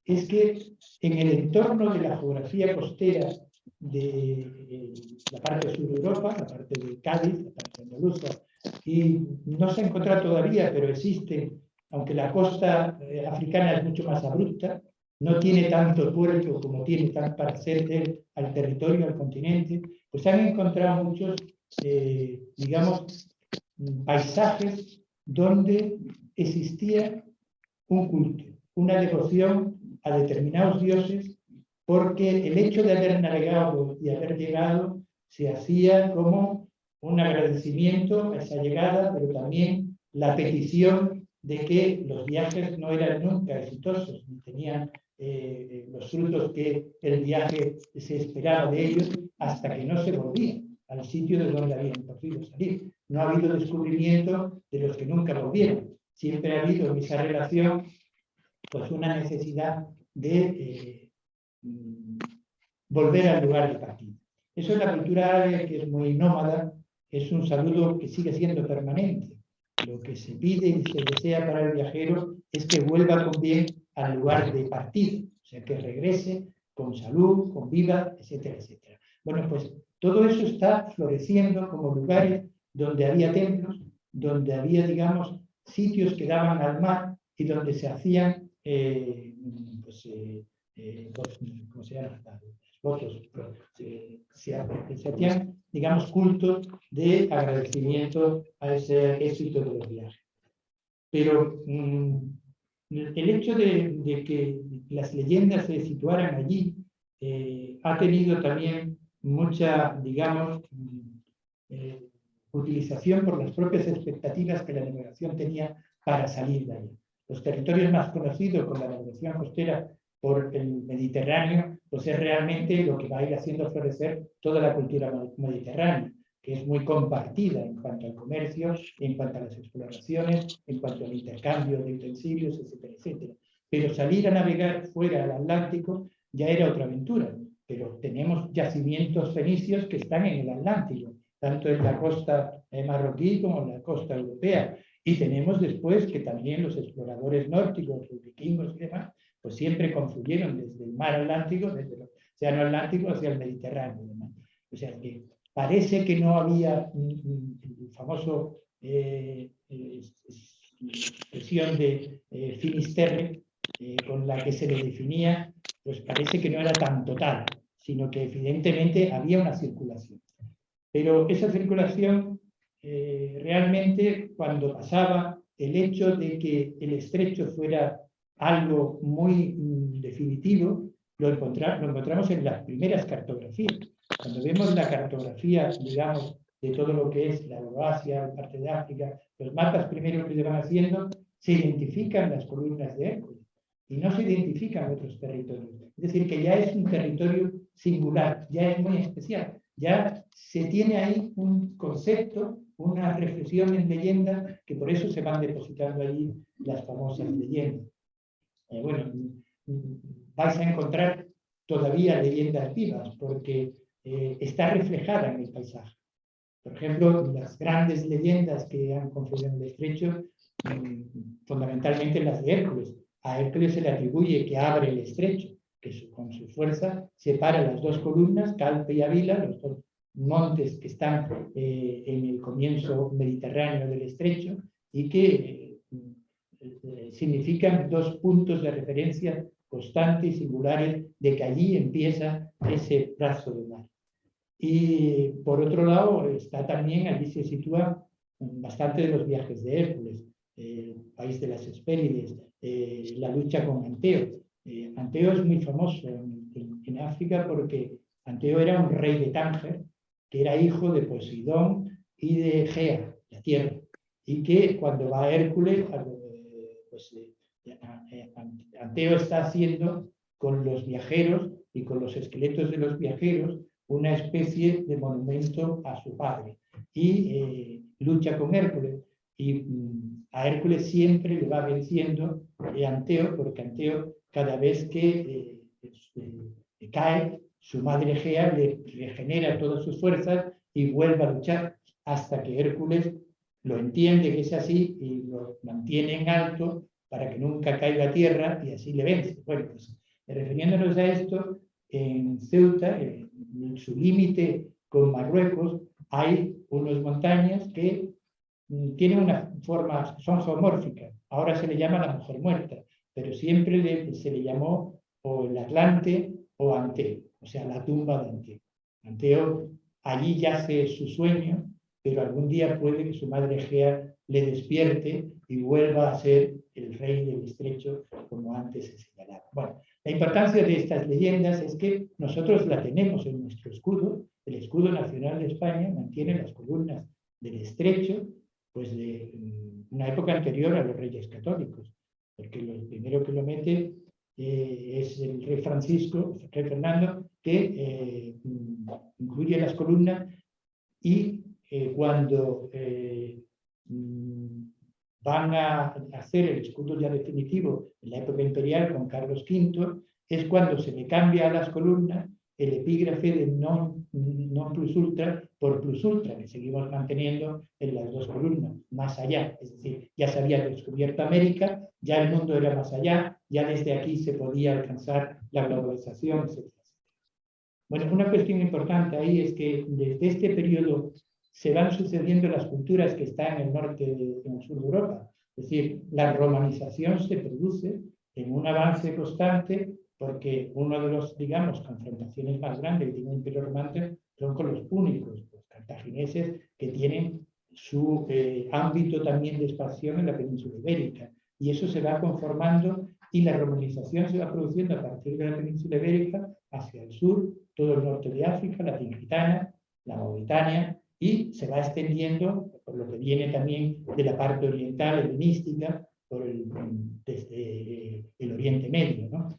es que en el entorno de la geografía costera de la parte sur de Europa, la parte de Cádiz, la parte andaluza, y no se ha encontrado todavía, pero existe, aunque la costa africana es mucho más abrupta, no tiene tanto puerto como tiene para hacer al territorio, al continente, pues han encontrado muchos, digamos, paisajes donde existía un culto, una devoción a determinados dioses, porque el hecho de haber navegado y haber llegado se hacía como un agradecimiento a esa llegada, pero también la petición de que los viajes no eran nunca exitosos, ni tenían los frutos que el viaje se esperaba de ellos, hasta que no se volvían al sitio de donde habían podido salir. No ha habido descubrimiento de los que nunca volvieron. Siempre ha habido en esa relación pues una necesidad de volver al lugar de partida. Eso es la cultura árabe, que es muy nómada, es un saludo que sigue siendo permanente. Lo que se pide y se desea para el viajero es que vuelva con bien al lugar de partida, o sea, que regrese con salud, con vida, etcétera, etcétera. Bueno, pues todo eso está floreciendo como lugares donde había templos, donde había, digamos, sitios que daban al mar y donde se hacían, ¿cómo se llama? Votos, se hacían, digamos, cultos de agradecimiento a ese éxito de los viajes. Pero el hecho de que las leyendas se situaran allí ha tenido también mucha, digamos, utilización por las propias expectativas que la navegación tenía para salir de ahí. Los territorios más conocidos con la navegación costera por el Mediterráneo, pues es realmente lo que va a ir haciendo florecer toda la cultura mediterránea, que es muy compartida en cuanto al comercio, en cuanto a las exploraciones, en cuanto al intercambio de utensilios, etcétera, etcétera. Pero salir a navegar fuera del Atlántico ya era otra aventura, pero tenemos yacimientos fenicios que están en el Atlántico, tanto en la costa marroquí como en la costa europea. Y tenemos después que también los exploradores nórdicos, los vikingos y demás, pues siempre confluyeron desde el mar Atlántico, desde el océano Atlántico hacia el Mediterráneo. O sea que parece que no había el famoso expresión de Finisterre, con la que se le definía, pues parece que no era tan total, sino que evidentemente había una circulación. Pero esa circulación realmente, cuando pasaba, el hecho de que el estrecho fuera algo muy definitivo, lo encontramos en las primeras cartografías. Cuando vemos la cartografía, digamos, de todo lo que es la Euroasia, parte de África, los mapas primeros que se van haciendo, se identifican las columnas de Hércules y no se identifican otros territorios. Es decir, que ya es un territorio singular, ya es muy especial. Ya se tiene ahí un concepto, una reflexión en leyenda, que por eso se van depositando allí las famosas leyendas. Bueno, vais a encontrar todavía leyendas vivas, porque está reflejada en el paisaje. Por ejemplo, las grandes leyendas que han confluido en el estrecho, fundamentalmente las de Hércules. A Hércules se le atribuye que abre el estrecho, que con su fuerza separa las dos columnas, Calpe y Avila, los dos montes que están en el comienzo mediterráneo del estrecho, y que significan dos puntos de referencia constantes y singulares de que allí empieza ese brazo de mar. Y por otro lado, está también, allí se sitúa bastante de los viajes de Hércules, el país de las Hespérides, la lucha con Anteo. Anteo es muy famoso en África porque Anteo era un rey de Tánger, que era hijo de Poseidón y de Gea, la tierra, y que cuando va a Hércules, pues Anteo está haciendo con los viajeros y con los esqueletos de los viajeros una especie de monumento a su padre, y lucha con Hércules, y a Hércules siempre le va venciendo Anteo, porque Anteo, cada vez que cae, su madre Gea le regenera todas sus fuerzas y vuelve a luchar, hasta que Hércules lo entiende que es así y lo mantiene en alto para que nunca caiga a tierra y así le vence. Bueno, pues refiriéndonos a esto, en Ceuta, en su límite con Marruecos, hay unas montañas que tienen una forma, son geomórficas. Ahora se le llama la mujer muerta, pero siempre se le llamó o el Atlante o Anteo, o sea, la tumba de Anteo. Anteo allí yace su sueño, pero algún día puede que su madre Egea le despierte y vuelva a ser el rey del estrecho, como antes se señalaba. Bueno, la importancia de estas leyendas es que nosotros la tenemos en nuestro escudo. El escudo nacional de España mantiene las columnas del estrecho, pues de una época anterior a los reyes católicos, porque lo primero que lo mete es el rey Francisco, el rey Fernando, que incluye las columnas y cuando van a hacer el escudo ya definitivo en la época imperial con Carlos V, es cuando se le cambia a las columnas el epígrafe de non plus ultra por plus ultra, que seguimos manteniendo en las dos columnas, más allá. Es decir, ya se había descubierto América, ya el mundo era más allá, ya desde aquí se podía alcanzar la globalización, etc. Bueno, una cuestión importante ahí es que desde este periodo se van sucediendo las culturas que están en el norte y en el sur de Europa. Es decir, la romanización se produce en un avance constante porque uno de los, digamos, confrontaciones más grandes que tiene el Imperio Romano son con los púnicos, los cartagineses, que tienen su ámbito también de expansión en la península ibérica. Y eso se va conformando y la romanización se va produciendo a partir de la península ibérica hacia el sur, todo el norte de África, la Tingitana, la Mauritania, y se va extendiendo, por lo que viene también de la parte oriental, helenística, desde el Oriente Medio, ¿no?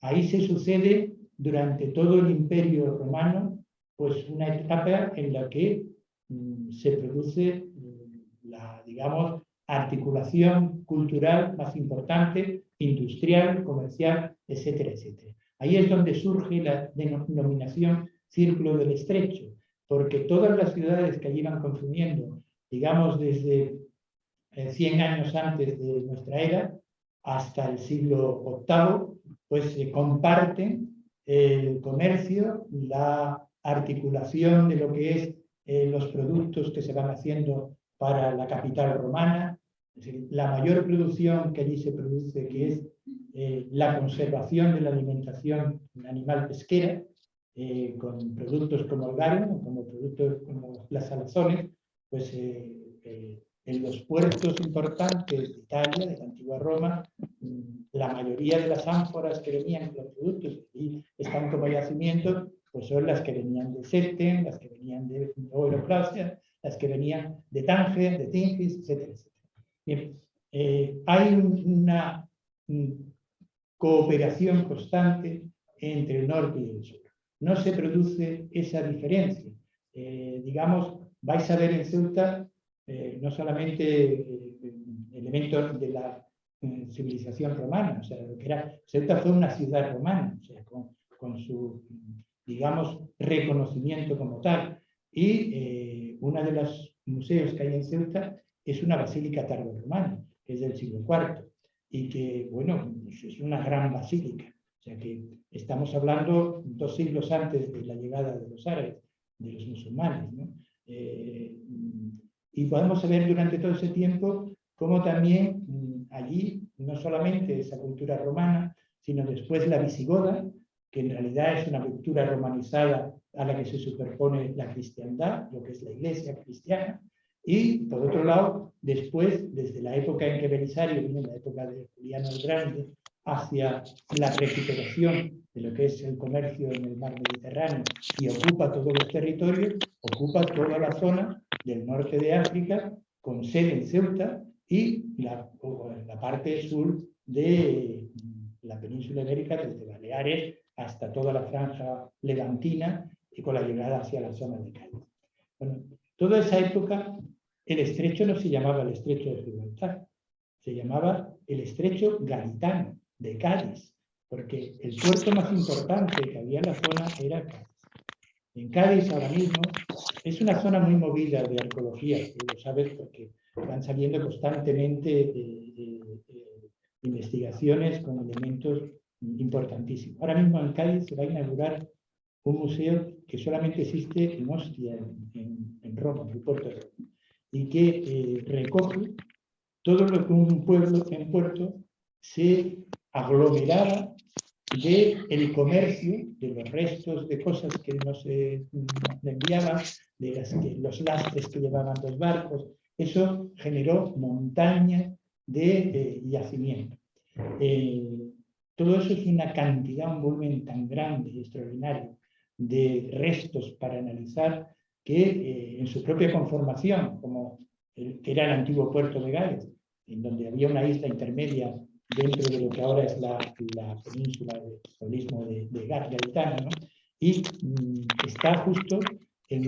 Ahí se sucede durante todo el Imperio Romano, pues una etapa en la que se produce la, digamos, articulación cultural más importante, industrial, comercial, etcétera, etcétera. Ahí es donde surge la denominación Círculo del Estrecho, porque todas las ciudades que allí van confluiendo, digamos desde 100 años antes de nuestra era hasta el siglo VIII, pues comparten el comercio, la articulación de lo que es los productos que se van haciendo para la capital romana. Es decir, la mayor producción que allí se produce, que es la conservación de la alimentación animal pesquera, con productos como el garum, como productos como las salazones, pues en los puertos importantes de Italia, de la antigua Roma, la mayoría de las ánforas que venían con los productos y están como yacimientos, pues son las que venían de Septem, las que venían de Europlasia, las que venían de Tánger, de Tingis, etcétera, etcétera. Bien, hay una cooperación constante entre el norte y el sur. No se produce esa diferencia. Digamos, vais a ver en Ceuta no solamente elementos de la civilización romana, o sea, lo que era, Ceuta fue una ciudad romana, o sea, con su, digamos, reconocimiento como tal. Y uno de los museos que hay en Ceuta es una basílica tardorromana, que es del siglo IV, y que, bueno, es una gran basílica. O sea que estamos hablando 2 siglos antes de la llegada de los árabes, de los musulmanes, ¿no? Y podemos ver durante todo ese tiempo cómo también allí, no solamente esa cultura romana, sino después la visigoda, que en realidad es una cultura romanizada a la que se superpone la cristiandad, lo que es la iglesia cristiana, y por otro lado, después, desde la época en que Belisario vino, la época de Juliano el Grande, hacia la recuperación de lo que es el comercio en el mar Mediterráneo y ocupa todos los territorios, ocupa toda la zona del norte de África, con sede en Ceuta, y la parte sur de la península ibérica, desde Baleares hasta toda la franja levantina y con la llegada hacia la zona de Cádiz. Bueno, toda esa época el estrecho no se llamaba el estrecho de Gibraltar, se llamaba el estrecho gaditano de Cádiz, porque el puerto más importante que había en la zona era Cádiz. En Cádiz ahora mismo es una zona muy movida de arqueología, tú lo sabes porque van saliendo constantemente investigaciones con elementos importantísimos. Ahora mismo en Cádiz se va a inaugurar un museo que solamente existe en Ostia, en Roma, en el puerto de Roma, y que recoge todo lo que un pueblo en puerto se aglomeraba del comercio, de los restos de cosas que no se enviaban, de los lastres que llevaban los barcos. Eso generó montañas de yacimiento. Todo eso es una cantidad, un volumen tan grande y extraordinario de restos para analizar que en su propia conformación, como que era el antiguo puerto de Gales, en donde había una isla intermedia dentro de lo que ahora es la península del istmo de Gaetano, ¿no? Y está justo en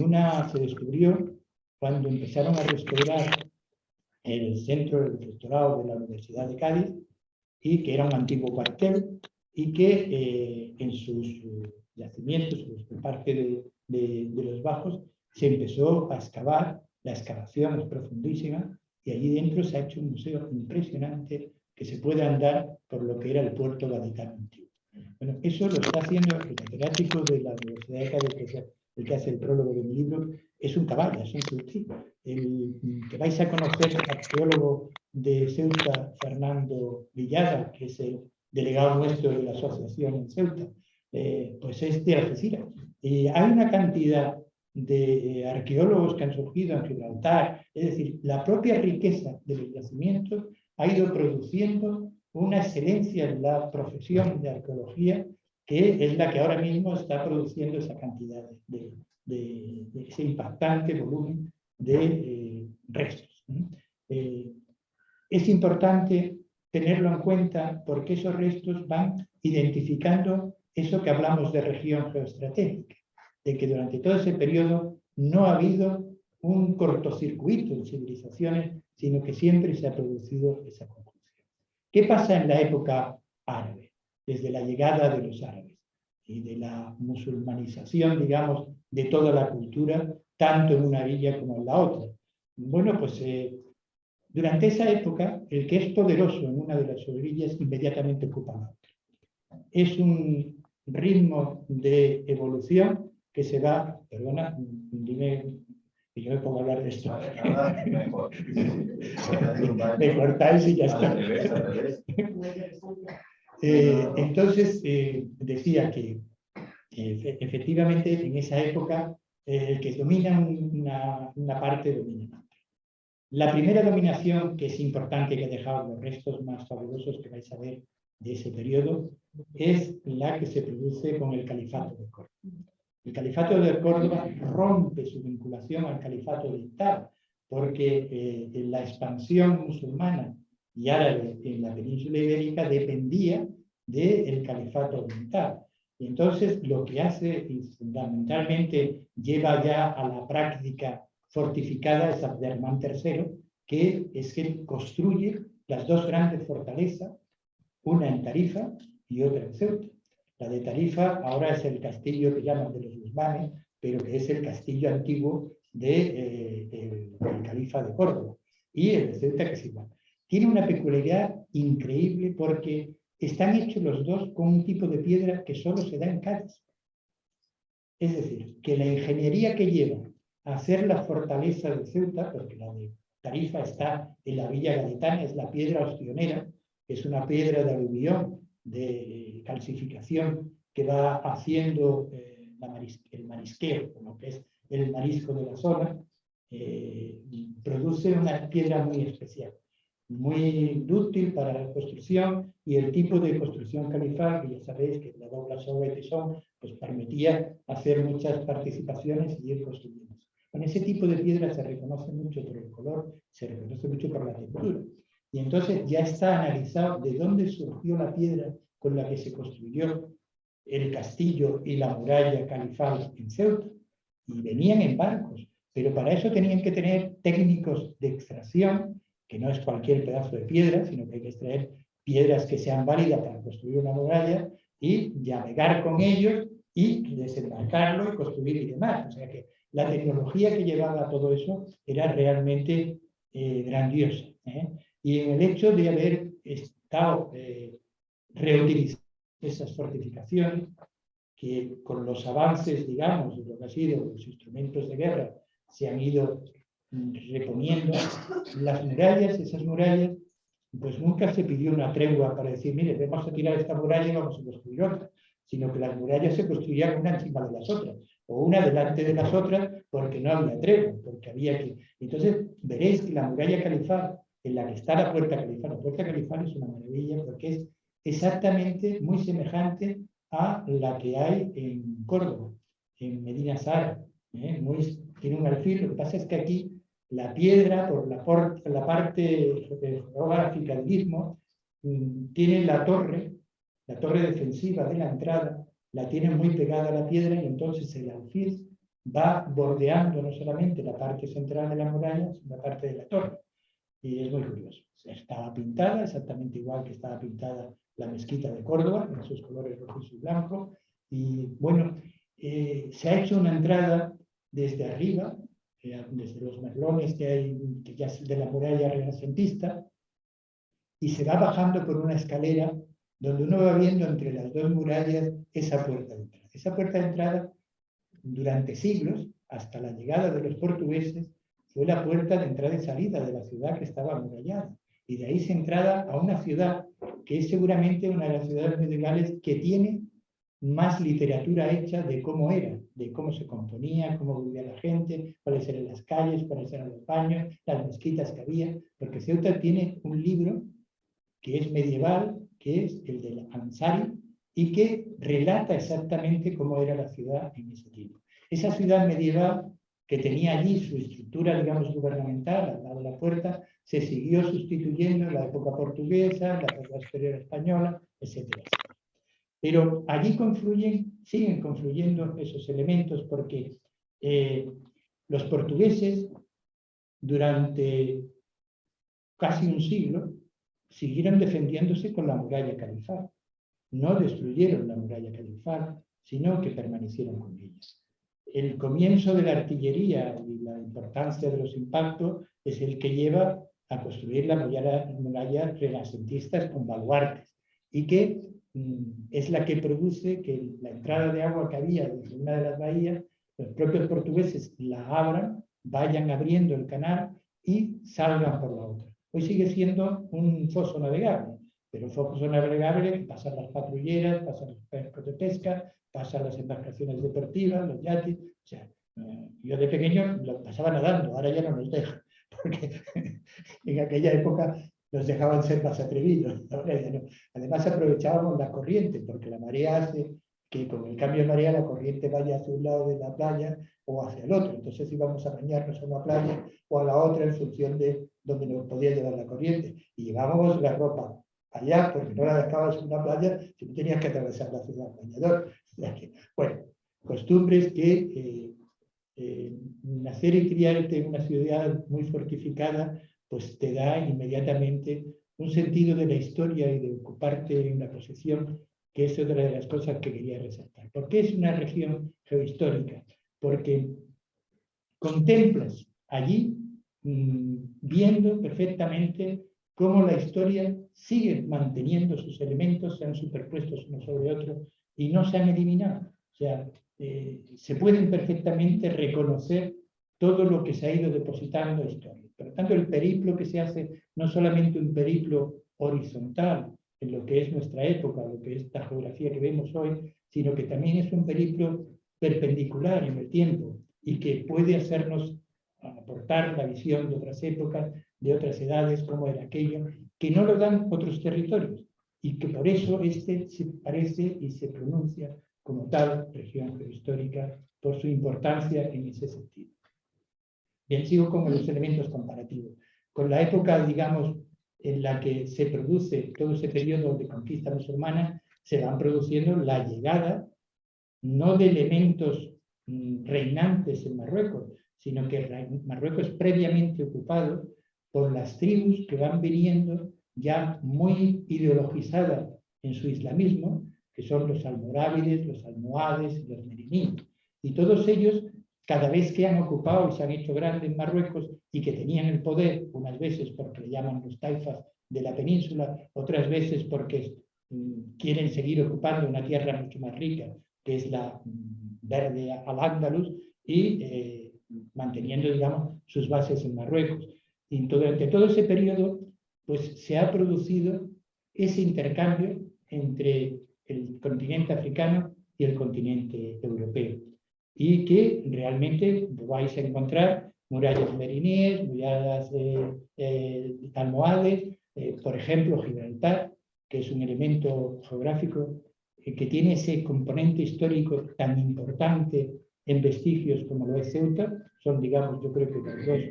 se descubrió cuando empezaron a restaurar el centro del rectorado de la Universidad de Cádiz, y que era un antiguo cuartel, y que en sus yacimientos, en parte de los bajos, se empezó a excavar. La excavación es profundísima, y allí dentro se ha hecho un museo impresionante que se puede andar por lo que era el puerto gaditano antiguo. Bueno, eso lo está haciendo el catedrático de la Universidad de Cádiz, el que hace el prólogo de mi libro, es un caballo, es un surtí. El que vais a conocer, el arqueólogo de Ceuta, Fernando Villada, que es el delegado nuestro de la asociación en Ceuta, pues es de Algeciras. Y hay una cantidad de arqueólogos que han surgido en Gibraltar, es decir, la propia riqueza de los yacimientos ha ido produciendo una excelencia en la profesión de arqueología, que es la que ahora mismo está produciendo esa cantidad de ese impactante volumen de restos. Es importante tenerlo en cuenta porque esos restos van identificando eso que hablamos de región geoestratégica, de que durante todo ese periodo no ha habido un cortocircuito en civilizaciones, sino que siempre se ha producido esa conclusión. ¿Qué pasa en la época árabe? Desde la llegada de los árabes y de la musulmanización, digamos, de toda la cultura, tanto en una villa como en la otra. Bueno, pues durante esa época, el que es poderoso en una de las orillas inmediatamente ocupa la otra. Es un ritmo de evolución que se va, perdona, dime que yo me pongo a hablar de esto. Me cortáis y ya está. Entonces, decía que efectivamente en esa época el que domina una parte domina. La primera dominación, que es importante, que ha dejado los restos más fabulosos que vais a ver de ese periodo, es la que se produce con el califato de Córdoba. El califato de Córdoba rompe su vinculación al califato oriental, porque la expansión musulmana y árabe en la península ibérica dependía del califato oriental. Y entonces lo que hace, y fundamentalmente lleva ya a la práctica fortificada, es Abderramán III, que es que construye las dos grandes fortalezas, una en Tarifa y otra en Ceuta. La de Tarifa ahora es el castillo que llaman de los musulmanes, pero que es el castillo antiguo del califa de Córdoba. Y el de Ceuta, que es igual. Tiene una peculiaridad increíble porque están hechos los dos con un tipo de piedra que solo se da en Cádiz. Es decir, que la ingeniería que lleva a hacer la fortaleza de Ceuta, porque la de Tarifa está en la Villa Gaditana, es la piedra ostionera, que es una piedra de aluvión, de calcificación, que va haciendo el marisqueo, lo que es el marisco de la zona, produce una piedra muy especial, muy útil para la construcción, y el tipo de construcción califal, que ya sabéis que la dobla sobre tesón, pues permitía hacer muchas participaciones y ir construyendo. Con ese tipo de piedra se reconoce mucho por el color, se reconoce mucho por la textura. Y entonces ya está analizado de dónde surgió la piedra con la que se construyó el castillo y la muralla califal en Ceuta. Y venían en barcos, pero para eso tenían que tener técnicos de extracción, que no es cualquier pedazo de piedra, sino que hay que extraer piedras que sean válidas para construir una muralla y navegar con ellos y desembarcarlo y construir y demás. O sea que la tecnología que llevaba a todo eso era realmente grandiosa. Y en el hecho de haber Tao reutilizó esas fortificaciones que con los avances, digamos, de lo que ha sido los instrumentos de guerra, se han ido reponiendo. Las murallas, esas murallas, pues nunca se pidió una tregua para decir, mire, vamos a tirar esta muralla y vamos a construir otra, sino que las murallas se construían una encima de las otras, o una delante de las otras, porque no había tregua, porque había que... Entonces, veréis que la muralla califal, en la que está la puerta califal es una maravilla, porque es exactamente muy semejante a la que hay en Córdoba, en Medina Sara. Tiene un alfil, lo que pasa es que aquí la piedra, por la parte geográfica del istmo, tiene la torre defensiva de la entrada, la tiene muy pegada a la piedra y entonces el alfil va bordeando no solamente la parte central de la muralla, sino la parte de la torre. Y es muy curioso. Estaba pintada exactamente igual que estaba pintada la mezquita de Córdoba, en sus colores rojos y blancos. Y bueno, se ha hecho una entrada desde arriba, desde los merlones que hay, que ya es de la muralla renacentista, y se va bajando por una escalera donde uno va viendo entre las dos murallas esa puerta de entrada. Esa puerta de entrada, durante siglos, hasta la llegada de los portugueses, fue la puerta de entrada y salida de la ciudad que estaba amurallada. Y de ahí se entrada a una ciudad que es seguramente una de las ciudades medievales que tiene más literatura hecha de cómo era, de cómo se componía, cómo vivía la gente, cuáles eran las calles, cuáles eran los baños, las mezquitas que había, porque Ceuta tiene un libro que es medieval, que es el del Ansari, y que relata exactamente cómo era la ciudad en ese tiempo. Esa ciudad medieval que tenía allí su estructura, digamos, gubernamental, al lado de la puerta, se siguió sustituyendo en la época portuguesa, la época posterior española, etc. Pero allí siguen confluyendo esos elementos porque los portugueses, durante casi un siglo, siguieron defendiéndose con la muralla califal. No destruyeron la muralla califal, sino que permanecieron con ella. El comienzo de la artillería y la importancia de los impactos es el que lleva a construir la muralla renacentista con baluartes y que es la que produce que la entrada de agua que había desde una de las bahías, los propios portugueses la abran, vayan abriendo el canal y salgan por la otra. Hoy sigue siendo un foso navegable, pero un foso navegable que pasan las patrulleras, pasan los barcos de pesca, pasan las embarcaciones deportivas, los yates. O sea, yo de pequeño lo pasaba nadando, ahora ya no nos dejan, porque en aquella época nos dejaban ser más atrevidos, ahora ya no. Además aprovechábamos la corriente, porque la marea hace que con el cambio de marea la corriente vaya hacia un lado de la playa o hacia el otro. Entonces íbamos a bañarnos a una playa o a la otra en función de donde nos podía llevar la corriente. Y llevábamos la ropa allá, porque no la dejabas en una playa, si no tenías que atravesar la ciudad bañador. O sea que, bueno, costumbres que nacer y criarte en una ciudad muy fortificada, pues te da inmediatamente un sentido de la historia y de ocuparte en una posición, que es otra de las cosas que quería resaltar. ¿Por qué es una región geohistórica? Porque contemplas allí, viendo perfectamente cómo la historia sigue manteniendo sus elementos, se han superpuestos uno sobre otro y no se han eliminado. O sea, se pueden perfectamente reconocer todo lo que se ha ido depositando en historia. Por lo tanto, el periplo que se hace no solamente un periplo horizontal en lo que es nuestra época, lo que es esta geografía que vemos hoy, sino que también es un periplo perpendicular en el tiempo y que puede hacernos aportar la visión de otras épocas, de otras edades, como era aquello, que no lo dan otros territorios y que por eso este se parece y se pronuncia como tal región geohistórica por su importancia en ese sentido. Bien, sigo con los elementos comparativos. Con la época, digamos, en la que se produce todo ese periodo de conquista musulmana, se van produciendo la llegada no de elementos reinantes en Marruecos, sino que Marruecos es previamente ocupado por las tribus que van viniendo ya muy ideologizadas en su islamismo, que son los almorávides, los almohades, los merimíes. Y todos ellos, cada vez que han ocupado y se han hecho grandes en Marruecos y que tenían el poder, unas veces porque le llaman los taifas de la península, otras veces porque quieren seguir ocupando una tierra mucho más rica, que es la verde al-Ándalus, y manteniendo, digamos, sus bases en Marruecos. Y durante todo ese periodo, pues se ha producido ese intercambio entre el continente africano y el continente europeo. Y que realmente vais a encontrar murallas meriníes, murallas almohades, por ejemplo, Gibraltar, que es un elemento geográfico que tiene ese componente histórico tan importante en vestigios como lo es Ceuta. Son, digamos, yo creo que los dos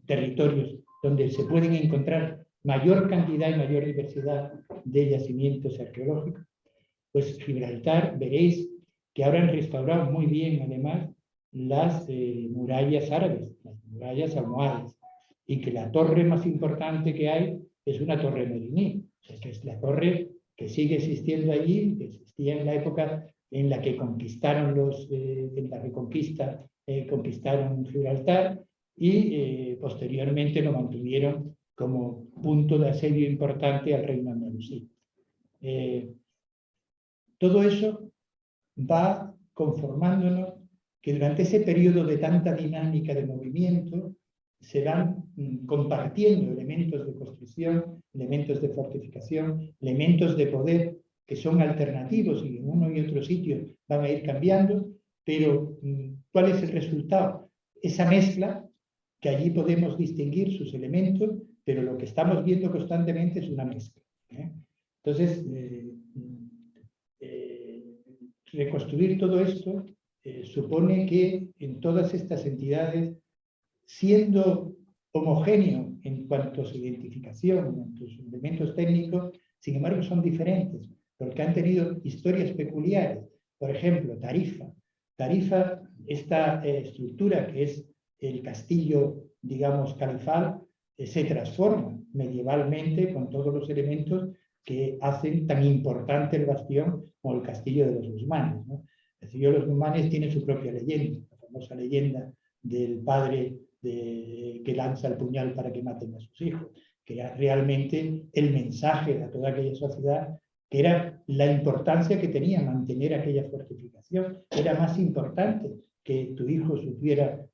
territorios donde se pueden encontrar mayor cantidad y mayor diversidad de yacimientos arqueológicos. Pues Gibraltar, veréis que ahora han restaurado muy bien, además, las murallas árabes, las murallas almohades, y que la torre más importante que hay es una torre meriní, o sea, que es la torre que sigue existiendo allí, que existía en la época en la que conquistaron en la Reconquista, conquistaron Gibraltar, y posteriormente lo mantuvieron como punto de asedio importante al reino andalusí. Todo eso va conformándonos que durante ese periodo de tanta dinámica de movimiento se van compartiendo elementos de construcción, elementos de fortificación, elementos de poder que son alternativos y en uno y otro sitio van a ir cambiando, pero ¿cuál es el resultado? Esa mezcla, que allí podemos distinguir sus elementos, pero lo que estamos viendo constantemente es una mezcla. Entonces, reconstruir todo esto supone que en todas estas entidades, siendo homogéneo en cuanto a su identificación, en cuanto a sus elementos técnicos, sin embargo son diferentes, porque han tenido historias peculiares. Por ejemplo, Tarifa. Tarifa, esta estructura que es el castillo, digamos, califal, se transforma medievalmente con todos los elementos que hacen tan importante el bastión como el castillo de los Guzmanes, ¿no? El castillo de los Guzmanes tiene su propia leyenda, la famosa leyenda del padre que lanza el puñal para que maten a sus hijos, que era realmente el mensaje a toda aquella sociedad, que era la importancia que tenía mantener aquella fortificación. Era más importante que tu hijo sufriera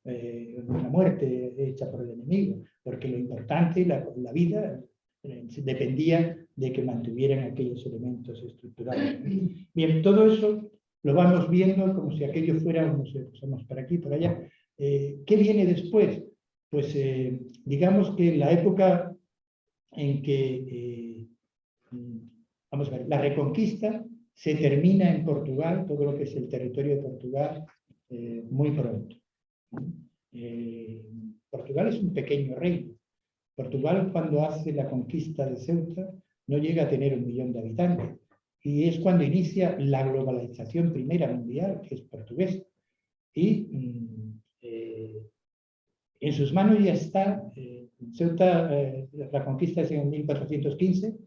una muerte hecha por el enemigo, porque lo importante, la vida, dependía de que mantuvieran aquellos elementos estructurales. Bien, todo eso lo vamos viendo como si aquello fuera un museo. Pasamos por aquí, por allá. ¿Qué viene después? Pues digamos que la época en que, vamos a ver, la Reconquista se termina en Portugal, todo lo que es el territorio de Portugal, muy pronto. Portugal es un pequeño reino. Portugal, cuando hace la conquista de Ceuta, no llega a tener 1 millón de habitantes. Y es cuando inicia la globalización primera mundial, que es portuguesa. Y en sus manos ya está. Ceuta, la conquista es en 1415,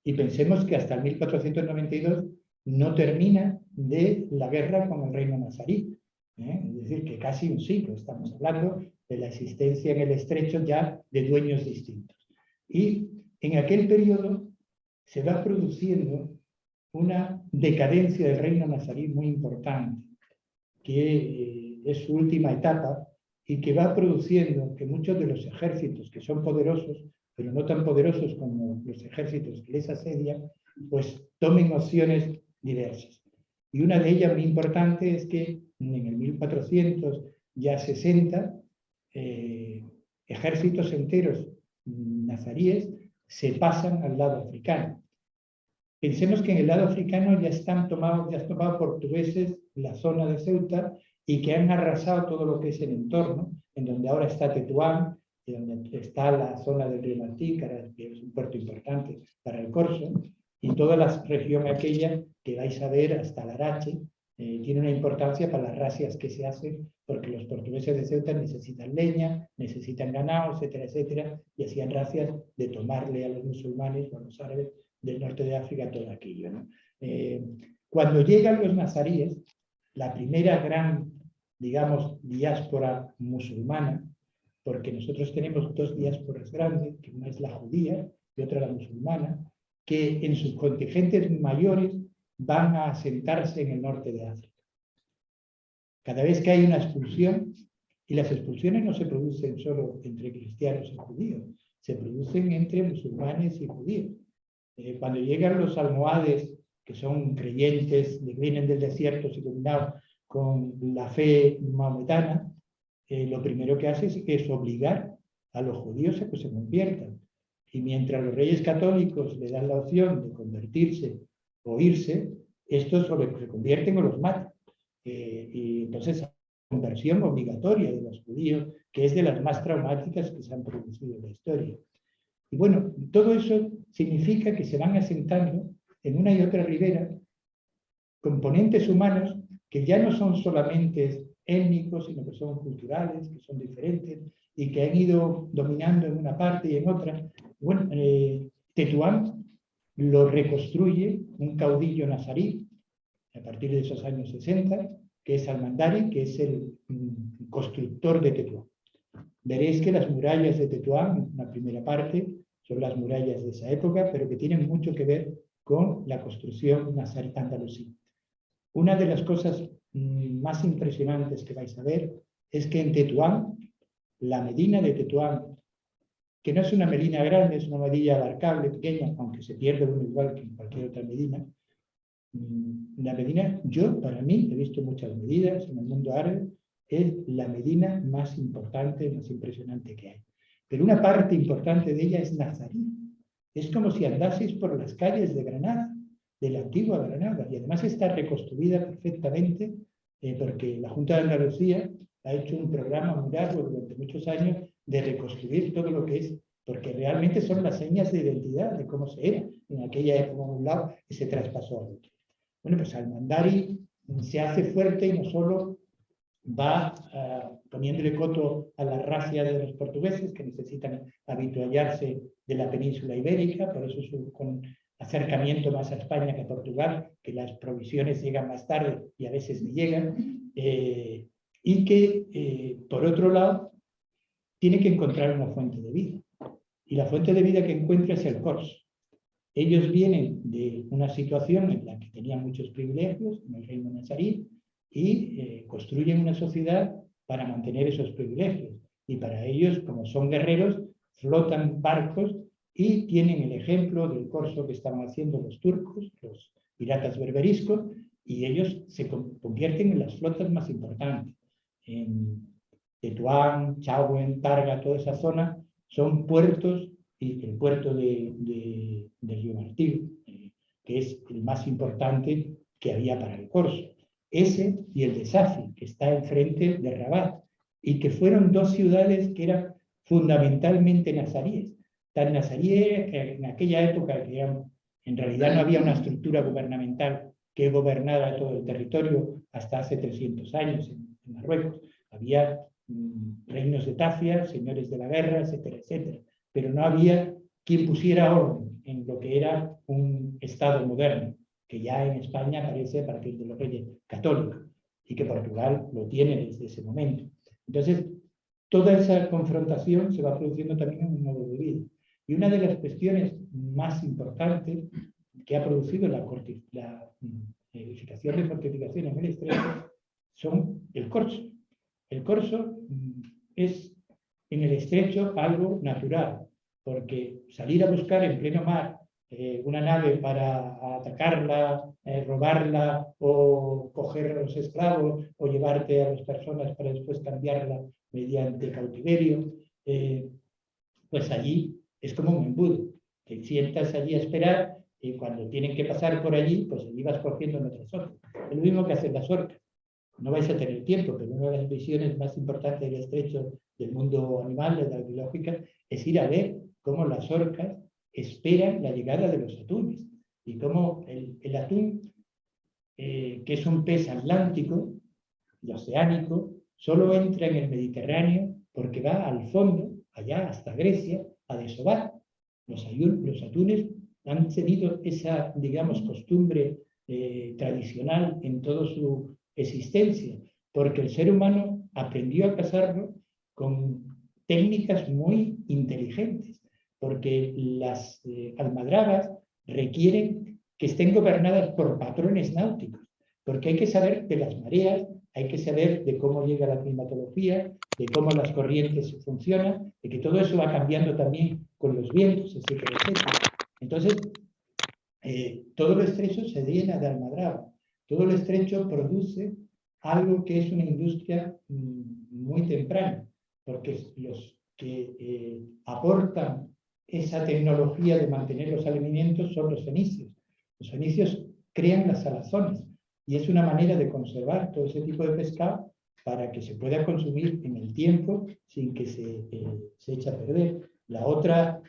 y pensemos que hasta el 1492 no termina de la guerra con el reino nazarí. Es decir, que casi un siglo estamos hablando de la existencia en el estrecho ya de dueños distintos. Y en aquel periodo se va produciendo una decadencia del reino nazarí muy importante, que es su última etapa, y que va produciendo que muchos de los ejércitos que son poderosos, pero no tan poderosos como los ejércitos que les asedian, pues tomen opciones diversas. Y una de ellas muy importante es que en el 1460 ejércitos enteros nazaríes se pasan al lado africano. Pensemos que en el lado africano ya han tomado portugueses la zona de Ceuta y que han arrasado todo lo que es el entorno, en donde ahora está Tetuán, y donde está la zona del río Martí, que es un puerto importante para el corso, y toda la región aquella que vais a ver hasta Larache, tiene una importancia para las razias que se hacen, porque los portugueses de Ceuta necesitan leña, necesitan ganado, etcétera, etcétera, y hacían razias de tomarle a los musulmanes o a los árabes del norte de África todo aquello, ¿no? Cuando llegan los nazaríes, la primera gran, digamos, diáspora musulmana, porque nosotros tenemos 2 diásporas grandes, que una es la judía, y otra la musulmana, que en sus contingentes mayores van a asentarse en el norte de África. Cada vez que hay una expulsión, y las expulsiones no se producen solo entre cristianos y judíos, se producen entre musulmanes y judíos. Cuando llegan los almohades, que son creyentes, que vienen del desierto iluminados con la fe maometana, lo primero que hace es obligar a los judíos a que se conviertan. Y mientras los reyes católicos le dan la opción de convertirse o irse, estos o se convierten o los matan. Y entonces la conversión obligatoria de los judíos, que es de las más traumáticas que se han producido en la historia. Y bueno, todo eso significa que se van asentando en una y otra ribera componentes humanos que ya no son solamente étnicos, sino que son culturales, que son diferentes y que han ido dominando en una parte y en otra. Bueno, Tetuán lo reconstruye un caudillo nazarí a partir de esos años 60, que es Almandari, que es el constructor de Tetuán. Veréis que las murallas de Tetuán, la primera parte, son las murallas de esa época, pero que tienen mucho que ver con la construcción nazarí andalusí. Una de las cosas más impresionantes que vais a ver es que en Tetuán, la medina de Tetuán, que no es una medina grande, es una medina abarcable, pequeña, aunque se pierde uno igual que en cualquier otra medina. La medina, yo para mí, he visto muchas medidas en el mundo árabe, es la medina más importante, más impresionante que hay. Pero una parte importante de ella es nazarí. Es como si andaseis por las calles de Granada, de la antigua Granada, y además está reconstruida perfectamente porque la Junta de Andalucía ha hecho un programa muy largo durante muchos años de reconstruir todo lo que es, porque realmente son las señas de identidad de cómo se era en aquella época a un lado y se traspasó a otro. Bueno, pues Almandari se hace fuerte y no solo va poniéndole coto a la racia de los portugueses que necesitan habituallarse de la península ibérica, por eso es con acercamiento más a España que a Portugal, que las provisiones llegan más tarde y a veces ni llegan, y que, por otro lado, tiene que encontrar una fuente de vida. Y la fuente de vida que encuentra es el corso. Ellos vienen de una situación en la que tenían muchos privilegios en el reino nazarí y construyen una sociedad para mantener esos privilegios. Y para ellos, como son guerreros, flotan barcos y tienen el ejemplo del corso que estaban haciendo los turcos, los piratas berberiscos, y ellos se convierten en las flotas más importantes. En Tetuán, Chauen, Targa, toda esa zona son puertos, y el puerto de Río Martí, que es el más importante que había para el corso. Ese y el de Safi, que está enfrente de Rabat, y que fueron dos ciudades que eran fundamentalmente nazaríes. Tan nazaríes en aquella época que en realidad no había una estructura gubernamental que gobernara todo el territorio hasta hace 300 años en Marruecos. Había reinos de Tafia, señores de la guerra, etcétera, etcétera. Pero no había quien pusiera orden en lo que era un Estado moderno, que ya en España aparece a partir de los reyes católicos y que Portugal lo tiene desde ese momento. Entonces, toda esa confrontación se va produciendo también en un modo de vida. Y una de las cuestiones más importantes que ha producido la edificación de fortificaciones en el estrecho son el corso. El corso es en el estrecho algo natural, porque salir a buscar en pleno mar una nave para atacarla, robarla o coger a los esclavos o llevarte a las personas para después cambiarla mediante cautiverio, pues allí es como un embudo. Te sientas allí a esperar y cuando tienen que pasar por allí, pues allí vas cogiendo en otras orcas. Es lo mismo que hacen las orcas. No vais a tener tiempo, pero una de las visiones más importantes del estrecho del mundo animal, de la biológica, es ir a ver cómo las orcas esperan la llegada de los atunes y cómo el atún, que es un pez atlántico y oceánico, solo entra en el Mediterráneo porque va al fondo, allá hasta Grecia, a desovar. Los atunes han tenido esa, digamos, costumbre tradicional en toda su existencia, porque el ser humano aprendió a cazarlo con técnicas muy inteligentes, porque las almadrabas requieren que estén gobernadas por patrones náuticos, porque hay que saber de las mareas, hay que saber de cómo llega la climatología, de cómo las corrientes funcionan, de que todo eso va cambiando también con los vientos, etcétera, etcétera. Entonces, todo lo estrecho se llena de almadraba. Todo lo estrecho produce algo que es una industria muy temprana, porque los que aportan esa tecnología de mantener los alimentos son los fenicios. Los fenicios crean las salazones y es una manera de conservar todo ese tipo de pescado para que se pueda consumir en el tiempo sin que se eche a perder. La otra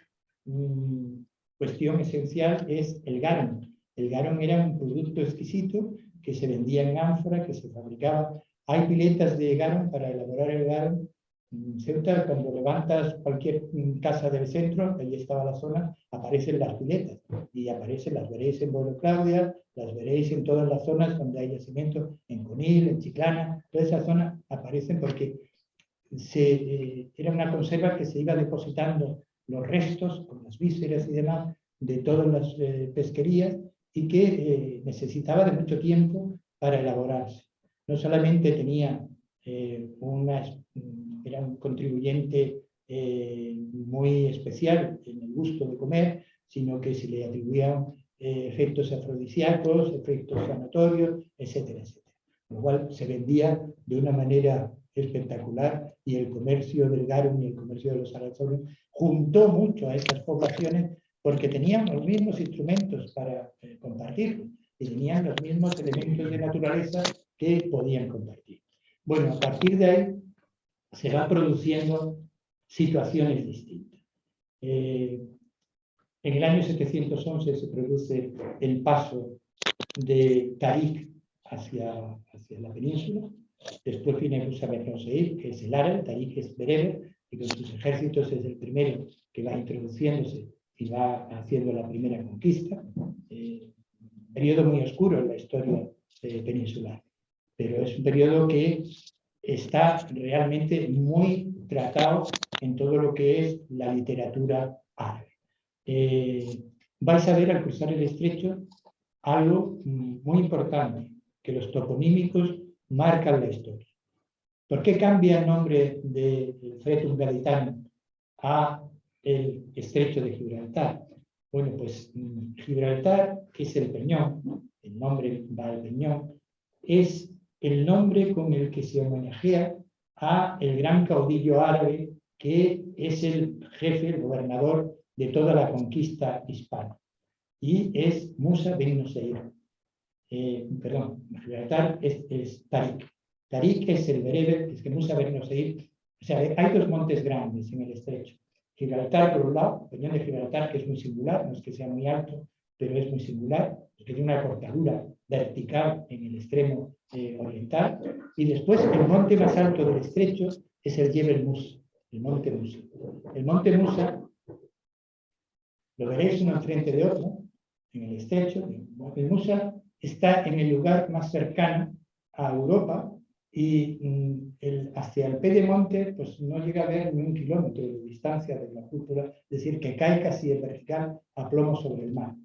cuestión esencial es el garum. El garum era un producto exquisito que se vendía en ánfora, que se fabricaba. Hay piletas de garum para elaborar el garum. En Ceuta, cuando levantas cualquier casa del centro, ahí estaba la zona, aparecen las piletas. Y aparecen, las veréis en Buenos Claudia, las veréis en todas las zonas donde hay yacimiento, en Conil, en Chiclana, toda esa zona aparecen porque era una conserva que se iba depositando los restos, con las vísceras y demás, de todas las pesquerías y que necesitaba de mucho tiempo para elaborarse. No solamente tenía era un contribuyente muy especial en el gusto de comer, sino que se le atribuían efectos afrodisíacos, efectos sanatorios, etcétera, etcétera. Con lo cual se vendía de una manera espectacular y el comercio del garum y el comercio de los salazones juntó mucho a esas poblaciones porque tenían los mismos instrumentos para compartirlo y tenían los mismos elementos de naturaleza que podían compartir. Bueno, a partir de ahí se van produciendo situaciones distintas. En el año 711 se produce el paso de Tarik hacia la península. Después viene Musa Ben Nusayr, que es el árabe, Tarik es bereber, y con sus ejércitos es el primero que va introduciéndose y va haciendo la primera conquista. Un periodo muy oscuro en la historia peninsular, pero es un periodo que está realmente muy tratado en todo lo que es la literatura árabe. Vais a ver al cruzar el estrecho algo muy importante, que los toponímicos marcan la historia. ¿Por qué cambia el nombre del Fretum Gaditano a el estrecho de Gibraltar? Bueno, pues Gibraltar, que es el Peñón, el nombre va al Peñón, es el nombre con el que se homenajea a el gran caudillo árabe que es el jefe, el gobernador de toda la conquista hispana. Y es Musa Ben Nusayr. Gibraltar es Tarik. Tarik es el bereber, es que Musa Ben Nusayr. O sea, hay dos montes grandes en el estrecho. Gibraltar, por un lado, el Peñón de Gibraltar, que es muy singular, no es que sea muy alto, pero es muy singular, porque tiene una cortadura vertical en el extremo oriental. Y después, el monte más alto del estrecho es el Jebel Musa, el monte Musa. El monte Musa, lo veréis uno enfrente de otro, en el estrecho. El Musa está en el lugar más cercano a Europa y hacia el pedemonte pues no llega a ver ni 1 kilómetro de distancia de la cúpula, es decir, que cae casi en vertical a plomo sobre el mar.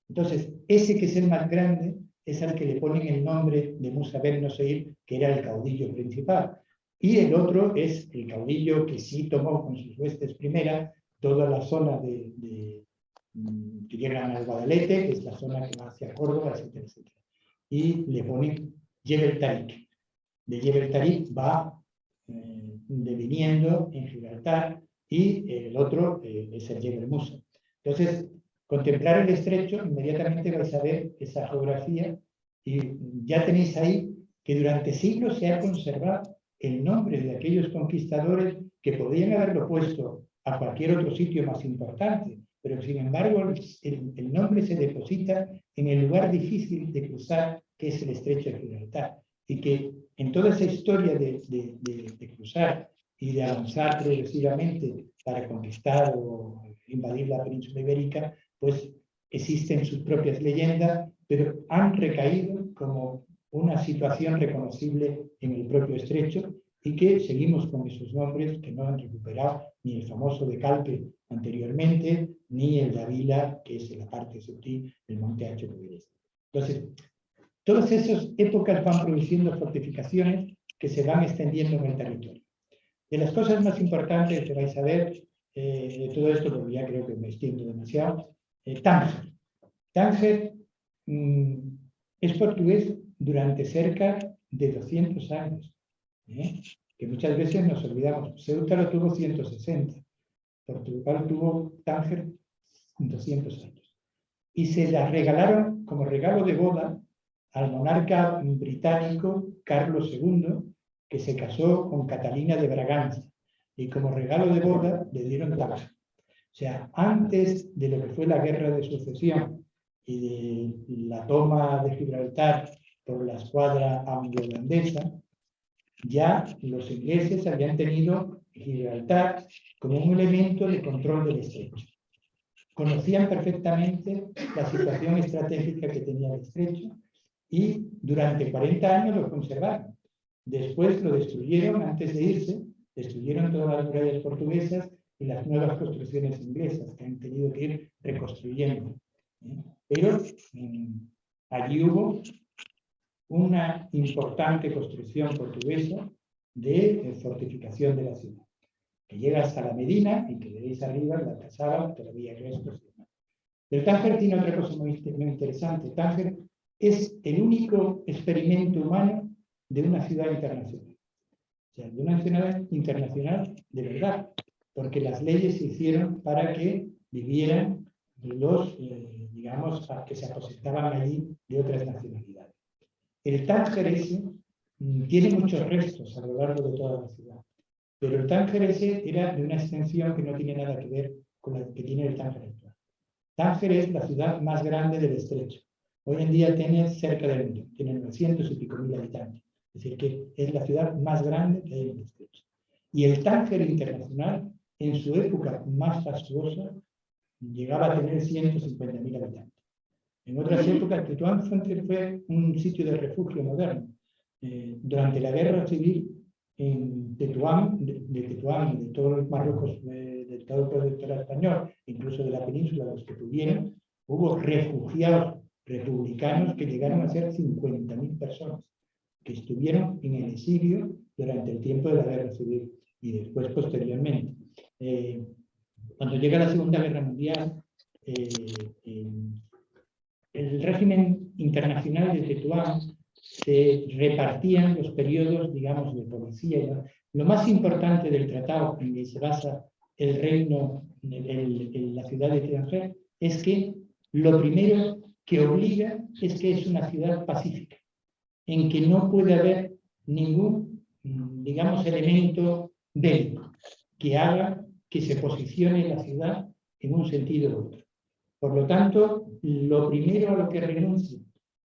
Entonces, ese que es el más grande es al que le ponen el nombre de Musa Ben Nusayr, que era el caudillo principal. Y el otro es el caudillo que sí tomó con sus huestes primera toda la zona que llegan al Guadalete, que es la zona que va hacia Córdoba, etcétera, etcétera. Y le ponen Jebel Tarik. De Jebel Tarik va deviniendo en Gibraltar y el otro es el Jebel Musa. Entonces, contemplar el estrecho, inmediatamente vais a ver esa geografía y ya tenéis ahí que durante siglos se ha conservado el nombre de aquellos conquistadores que podían haberlo puesto a cualquier otro sitio más importante, pero sin embargo el nombre se deposita en el lugar difícil de cruzar, que es el estrecho de Gibraltar, y que en toda esa historia de cruzar y de avanzar progresivamente para conquistar o invadir la península ibérica, pues existen sus propias leyendas, pero han recaído como una situación reconocible en el propio estrecho y que seguimos con esos nombres que no han recuperado ni el famoso de Calpe anteriormente, ni el de Ávila, que es en la parte sutil del monte Hacho Everest. Entonces, todas esas épocas van produciendo fortificaciones que se van extendiendo en el territorio. De las cosas más importantes que vais a ver de todo esto, porque ya creo que me extiendo demasiado, Tánger. Tánger es portugués durante cerca de 200 años, que muchas veces nos olvidamos. Ceuta lo tuvo 160, Portugal tuvo Tánger 200 años. Y se la regalaron como regalo de boda al monarca británico Carlos II, que se casó con Catalina de Braganza, y como regalo de boda le dieron Tánger. O sea, antes de lo que fue la guerra de sucesión y de la toma de Gibraltar por la escuadra anglo-holandesa, ya los ingleses habían tenido Gibraltar como un elemento de control del estrecho. Conocían perfectamente la situación estratégica que tenía el estrecho y durante 40 años lo conservaron. Después lo destruyeron antes de irse, destruyeron todas las murallas portuguesas y las nuevas construcciones inglesas que han tenido que ir reconstruyendo. Pero allí hubo una importante construcción portuguesa de fortificación de la ciudad, que llega hasta la Medina y que veréis arriba, la alcazaba, todavía restos. El Tánger tiene otra cosa muy interesante. Tánger es el único experimento humano de una ciudad internacional. O sea, de una ciudad internacional de verdad, porque las leyes se hicieron para que vivieran los, digamos, que se aposentaban allí de otras nacionalidades. El Tánger ese tiene muchos restos a lo largo de toda la ciudad, pero el Tánger ese era de una extensión que no tiene nada que ver con la que tiene el Tánger actual. Tánger es la ciudad más grande del estrecho. Hoy en día tiene cerca de 1.000, tiene 900 y pico mil habitantes. Es decir, que es la ciudad más grande que hay en el estrecho. Y el Tánger internacional, en su época más fastuosa, llegaba a tener 150.000 habitantes. En otras épocas, Tetuán fue un sitio de refugio moderno. Durante la guerra civil en Tetuán, de Tetuán y de todo el Marruecos, de todo el protectorado español, incluso de la península, los que pudieron, hubo refugiados republicanos que llegaron a ser 50.000 personas, que estuvieron en el exilio durante el tiempo de la guerra civil y después posteriormente. Cuando llega la Segunda Guerra Mundial, el régimen internacional de Tetuán se repartían los periodos, digamos, de policía. Lo más importante del tratado en que se basa el reino, la ciudad de Tánger, es que lo primero que obliga es que es una ciudad pacífica, en que no puede haber ningún, digamos, elemento bélico que haga que se posicione la ciudad en un sentido u otro. Por lo tanto, lo primero a lo que renuncian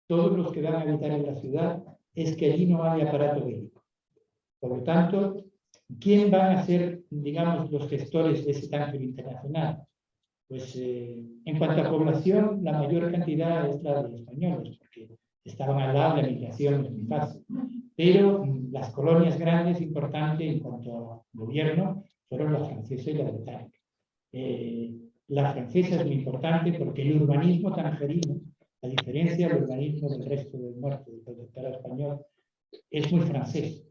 todos los que van a habitar en la ciudad es que allí no hay aparato bélico. Por lo tanto, ¿quién van a ser, digamos, los gestores de ese Tánger internacional? Pues en cuanto a población, la mayor cantidad es la de españoles, porque estaban al lado, la migración es muy fácil. Pero las colonias grandes, importantes en cuanto a gobierno, fueron la francesa y la británica. La francesa es muy importante porque el urbanismo tangerino, a diferencia del urbanismo del resto del norte del protectorado español, es muy francés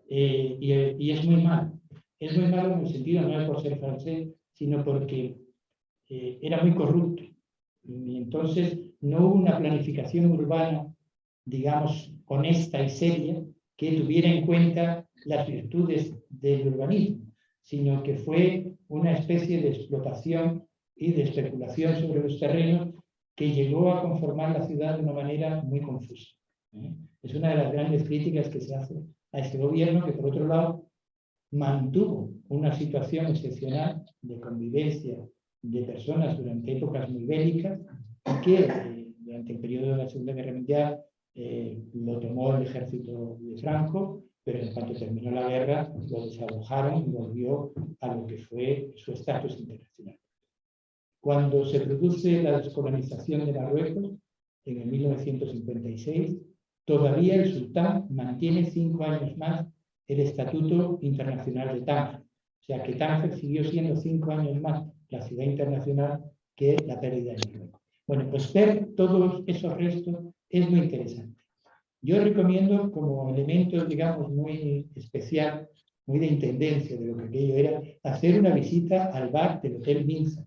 y es muy malo. Es muy malo en el sentido, no es por ser francés, sino porque era muy corrupto. Y entonces no hubo una planificación urbana, digamos, honesta y seria, que tuviera en cuenta las virtudes del urbanismo, sino que fue una especie de explotación y de especulación sobre los terrenos que llegó a conformar la ciudad de una manera muy confusa. Es una de las grandes críticas que se hace a este gobierno, que por otro lado mantuvo una situación excepcional de convivencia de personas durante épocas muy bélicas y que durante el periodo de la Segunda Guerra Mundial lo tomó el ejército de Franco, pero en cuanto terminó la guerra lo desalojaron y volvió a lo que fue su estatus internacional. Cuando se produce la descolonización de Marruecos, en el 1956, todavía el sultán mantiene 5 años más el Estatuto Internacional de Tánger, O sea que Tánger siguió siendo 5 años más la ciudad internacional que la pérdida de Marruecos. Bueno, pues ver todos esos restos es muy interesante. Yo recomiendo como elemento, digamos, muy especial, muy de intendencia de lo que aquello era, hacer una visita al bar del Hotel Minsa.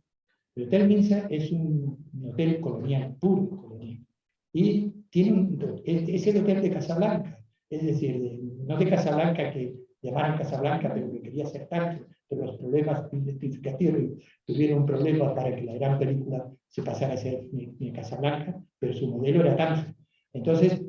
El Hotel Minsa es un hotel colonial, puro colonial. Y es el hotel de Casablanca, es decir, no de Casablanca que llamaron Casablanca, pero que quería ser tanto, pero los problemas identificativos tuvieron un problema para que la gran película se pasara a ser ni Casablanca, pero su modelo era Tánger. Entonces,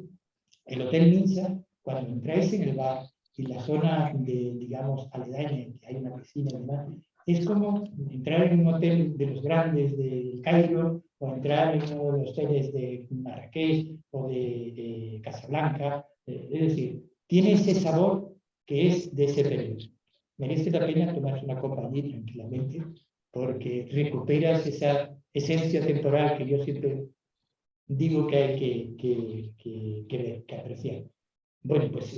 el Hotel Minsa, cuando entráis en el bar y la zona de, digamos, aledaña, que hay una piscina y demás, es como entrar en un hotel de los grandes de Cairo o entrar en uno de los hoteles de Marrakech o de Casablanca. Es decir, tiene ese sabor que es de ese periodo. Merece la pena tomarse una copa allí tranquilamente porque recuperas esa esencia temporal que yo siempre digo que hay que apreciar. Bueno, pues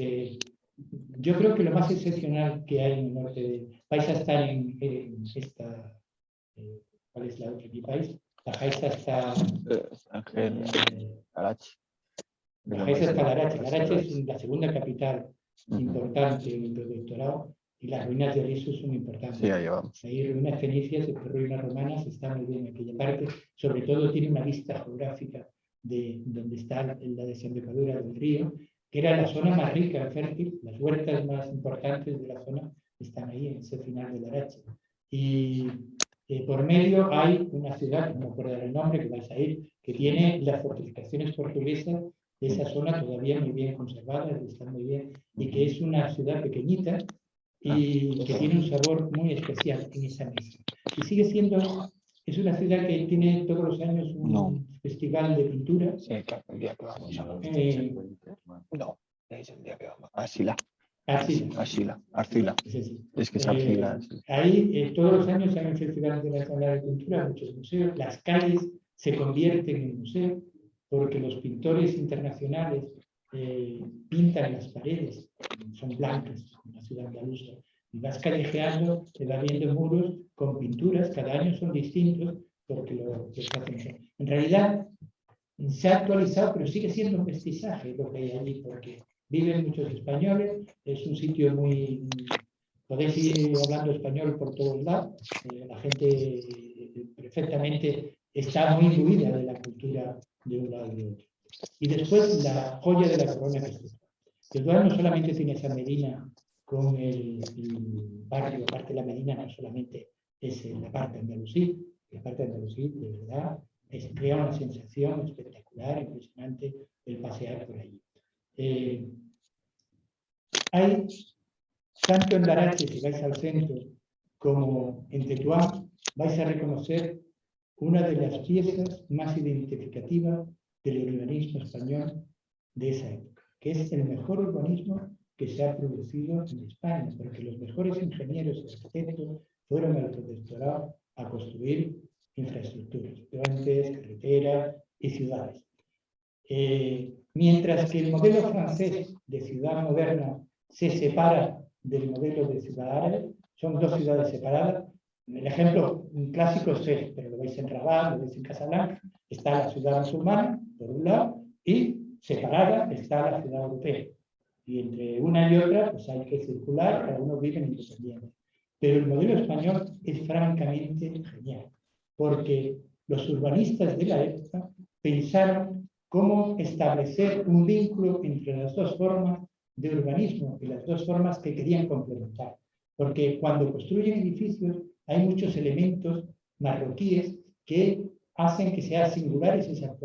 yo creo que lo más excepcional que hay en el norte de... Vais a estar en esta... ¿cuál es la otra? ¿Qué país? Bajáis hasta... Karachi. Bajáis hasta Larache. Larache es la segunda capital importante del protectorado y las ruinas de Riso son importantes. Sí, ahí vamos. Hay ruinas fenicias, después ruinas romanas, está muy bien aquella parte. Sobre todo tiene una vista geográfica de donde está la desembocadura del río, que era la zona más rica, fértil, las huertas más importantes de la zona están ahí en ese final de Larache. Y por medio hay una ciudad, no me acuerdo el nombre, que vais a ir, que tiene las fortificaciones portuguesas de esa zona todavía muy bien conservadas, están muy bien, y que es una ciudad pequeñita y que tiene un sabor muy especial en esa mesa. Y sigue siendo, es una ciudad que tiene todos los años un festival de pintura. Sí, claro, el día que vamos a no, es el día que vamos. Arcila. Es que es Arcila. Ahí todos los años hay un festival internacional de pintura, muchos museos, las calles se convierten en museos porque los pintores internacionales pintan las paredes, son blancas, en la ciudad andaluza, y vas callejeando, te vas viendo muros con pinturas, cada año son distintos porque lo hacen. En realidad se ha actualizado, pero sigue siendo un mestizaje lo que hay allí, porque viven muchos españoles, es un sitio muy... Podéis ir hablando español por todos lados, la gente perfectamente está muy imbuida de la cultura de un lado y de otro. Y después la joya de la corona que es Tetuán. Tetuán no solamente tiene esa Medina con el barrio, aparte de la Medina no solamente es la parte andalusí, la parte andalusí de verdad crea una sensación espectacular, impresionante el pasear por allí. Hay, tanto en Larache, si vais al centro, como en Tetuán, vais a reconocer una de las piezas más identificativas del urbanismo español de esa época, que es el mejor urbanismo que se ha producido en España, porque los mejores ingenieros y arquitectos fueron al protectorado a construir infraestructuras, puentes, carreteras y ciudades. Mientras que el modelo francés de ciudad moderna se separa del modelo de ciudad árabe, son dos ciudades separadas. El ejemplo clásico es este, pero lo veis en Rabat, lo veis en Casablanca, está la ciudad musulmana, por un lado, y separada está la ciudad europea. Y entre una y otra, pues hay que circular, cada uno vive independiente. Pero el modelo español es francamente genial, porque los urbanistas de la época pensaron cómo establecer un vínculo entre las dos formas de urbanismo y las dos formas que querían complementar. Porque cuando construyen edificios hay muchos elementos marroquíes que hacen que sean singulares esas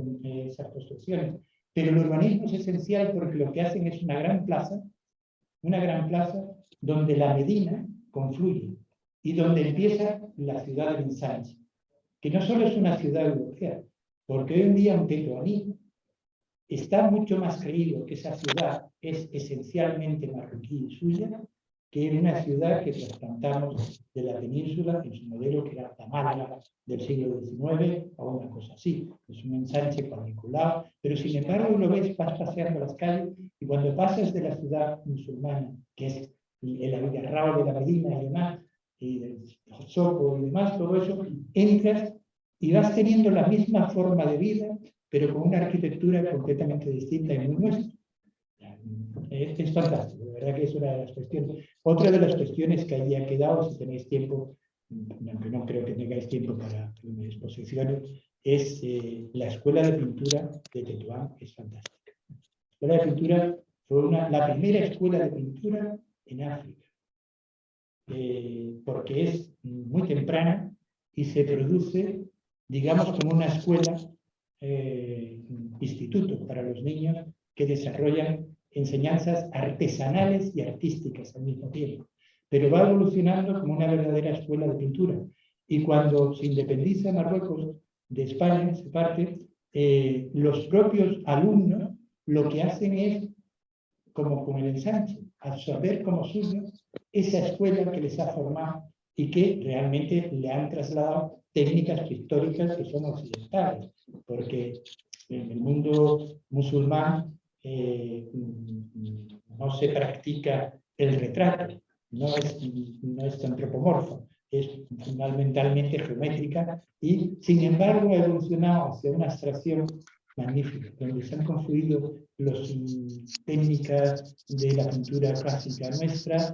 construcciones. Pero el urbanismo es esencial porque lo que hacen es una gran plaza donde la Medina confluye y donde empieza la ciudad del ensanche, que no solo es una ciudad europea, porque hoy en día un tetuaní está mucho más creído que esa ciudad es esencialmente marroquí y suya, que en una ciudad que trasplantamos de la península en su modelo que era la Málaga del siglo XIX o una cosa así. Es un ensanche cuadriculado, pero sin embargo lo ves, vas paseando las calles y cuando pasas de la ciudad musulmana, que es el abigarrado de la Medina y demás, y del Sopo y demás, todo eso, entras y vas teniendo la misma forma de vida, pero con una arquitectura completamente distinta y muy nuestra. Es fantástico, de verdad que es una de las cuestiones. Otra de las cuestiones que allí ha quedado, si tenéis tiempo, aunque no creo que tengáis tiempo para mi exposición, es la Escuela de Pintura de Tetuán, que es fantástica. La Escuela de Pintura fue la primera escuela de pintura en África, porque es muy temprana y se produce, digamos, como una escuela, instituto para los niños que desarrollan enseñanzas artesanales y artísticas al mismo tiempo, pero va evolucionando como una verdadera escuela de pintura. Y cuando se independiza Marruecos de España, se parte, los propios alumnos lo que hacen es, como con el ensanche, absorber como suyo esa escuela que les ha formado y que realmente le han trasladado técnicas pictóricas que son occidentales, porque en el mundo musulmán no se practica el retrato, no es antropomorfo, es fundamentalmente geométrica y, sin embargo, ha evolucionado hacia una abstracción magnífica, donde se han confluido las técnicas de la pintura clásica nuestra,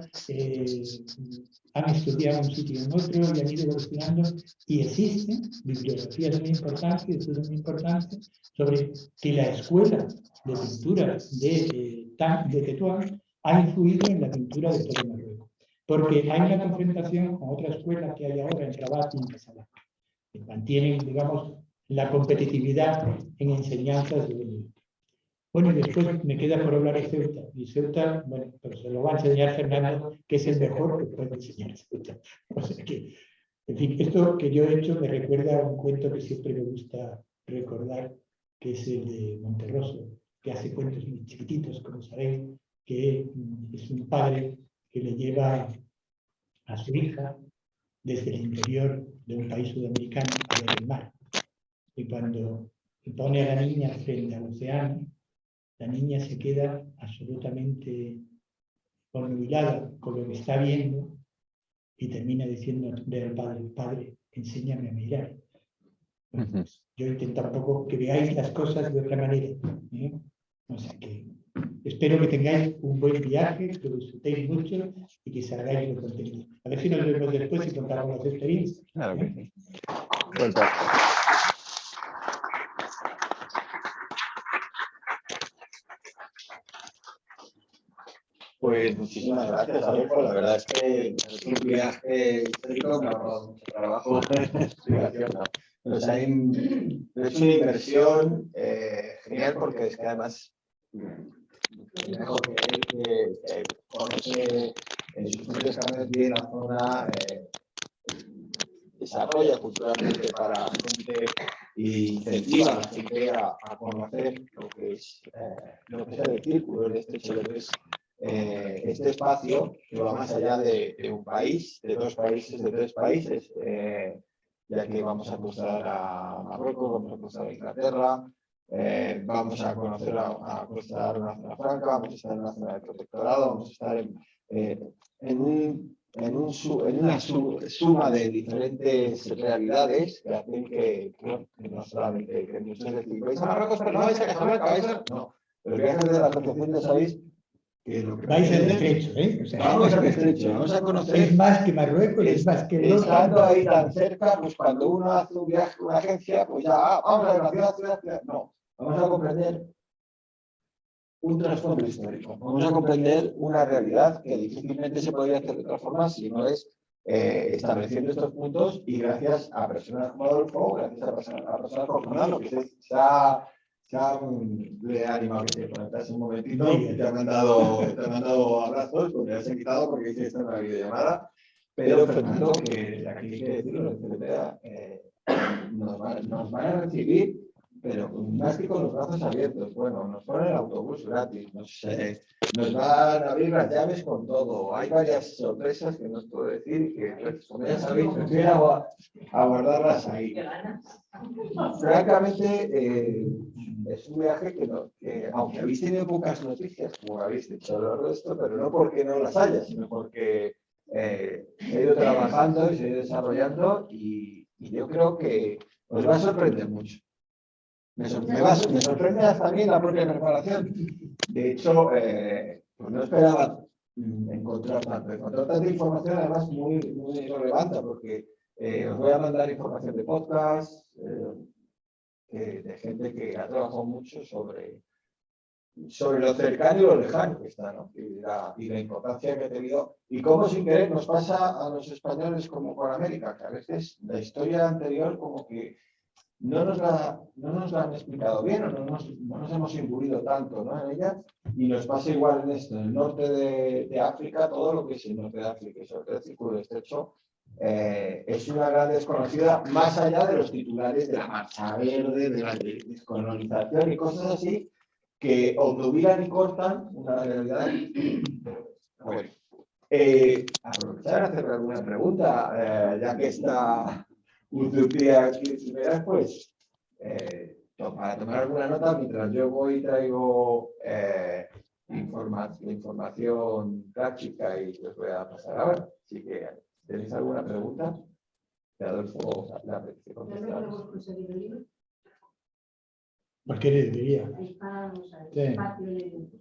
han estudiado un sitio en otro y han ido evolucionando, y existen bibliografías muy importantes y estudios muy importantes sobre que la escuela de pintura de Tetuán ha influido en la pintura de todo Marruecos, porque hay una confrontación con otra escuela que hay ahora en Rabat y en Casablanca, que mantienen, digamos, la competitividad en enseñanzas de nivel. Bueno, y después me queda por hablar de Ceuta. Y Ceuta, bueno, pero se lo va a enseñar Fernando, que es el mejor que puede enseñar Ceuta. O sea que, en fin, esto que yo he hecho me recuerda a un cuento que siempre me gusta recordar, que es el de Monterroso, que hace cuentos muy chiquititos, como sabéis, que es un padre que le lleva a su hija desde el interior de un país sudamericano a ver el mar. Y cuando pone a la niña frente al océano, la niña se queda absolutamente obnubilada con lo que está viendo y termina diciendo al padre: padre, enséñame a mirar. Bueno, pues yo intento un poco que veáis las cosas de otra manera. O sea que espero que tengáis un buen viaje, que lo disfrutéis mucho y que salgáis de contenido. A ver si nos vemos después y contamos las experiencias. Claro que sí. Pues muchísimas gracias, Adolfo. La verdad es que es un viaje histórico que ha ahorrado mucho trabajo de explicación, ¿no? Pero se ha hecho una inversión genial, porque es que además mejor que él, que conoce en sus propios carnes bien la zona, desarrolla culturalmente para la gente y incentiva a la gente a conocer lo que es el círculo de este chévere. Este espacio que va más allá de un país, de dos países, de tres países, ya que vamos a cruzar a Marruecos, vamos a cruzar a Inglaterra, vamos a conocer a cruzar una zona franca, vamos a estar en una zona de protectorado, vamos a estar en una suma de diferentes realidades que hacen que no solamente que muchos decís, vais a Marruecos, pero no vais a Casablanca, vais a... No, los viajes de la asociación ya sabéis que lo que vais al estrecho, ¿eh? O sea, vamos al estrecho, vamos a conocer. Es más que Marruecos, es más que Europa. Estando ahí tan cerca, pues cuando uno hace un viaje con una agencia, pues ya, vamos a ver la ciudad. No, vamos a comprender un trasfondo histórico. Vamos a comprender una realidad que difícilmente se podría hacer de otra forma si no es estableciendo estos puntos, y gracias a personas como Adolfo, gracias a personas como Fernando, que le he animado que te conectase un momentito y te han mandado abrazos, porque has invitado porque hice esta una videollamada. Pero Fernando, que aquí hay que decirlo, nos van a recibir, pero más que con los brazos abiertos. Bueno, nos ponen el autobús gratis, nos van a abrir las llaves con todo. Hay varias sorpresas que no os puedo decir y que, pues, como ya sabéis, prefiero a guardarlas ahí. Francamente, es un viaje que, aunque habéis tenido pocas noticias, como habéis dicho a lo largo de esto, pero no porque no las haya, sino porque se ha ido trabajando y se ha ido desarrollando y yo creo que os va a sorprender mucho. Me sorprende hasta a mí la propia preparación. De hecho, pues no esperaba encontrar tanta información, además muy relevante, porque os voy a mandar información de podcast, de gente que ha trabajado mucho sobre lo cercano y lo lejano que está, ¿no? Y la importancia que ha tenido, y cómo sin querer nos pasa a los españoles como con América, que a veces la historia anterior como que no nos la han explicado bien o no nos hemos imbuido tanto, ¿no?, en ella, y nos pasa igual en esto, en el norte de África, todo lo que es el norte de África, y sobre todo el Círculo Estrecho, es una gran desconocida, más allá de los titulares de la Marcha Verde, de la descolonización y cosas así, que obligan y cortan una realidad. Bueno, aprovechar a hacer alguna pregunta, ya que está Utopía aquí primera, pues para tomar alguna nota mientras yo voy y traigo información práctica y os voy a pasar ahora. Así que, ¿tenéis alguna pregunta? De Adolfo, la apetece contestar. ¿Por qué le diría? Sí.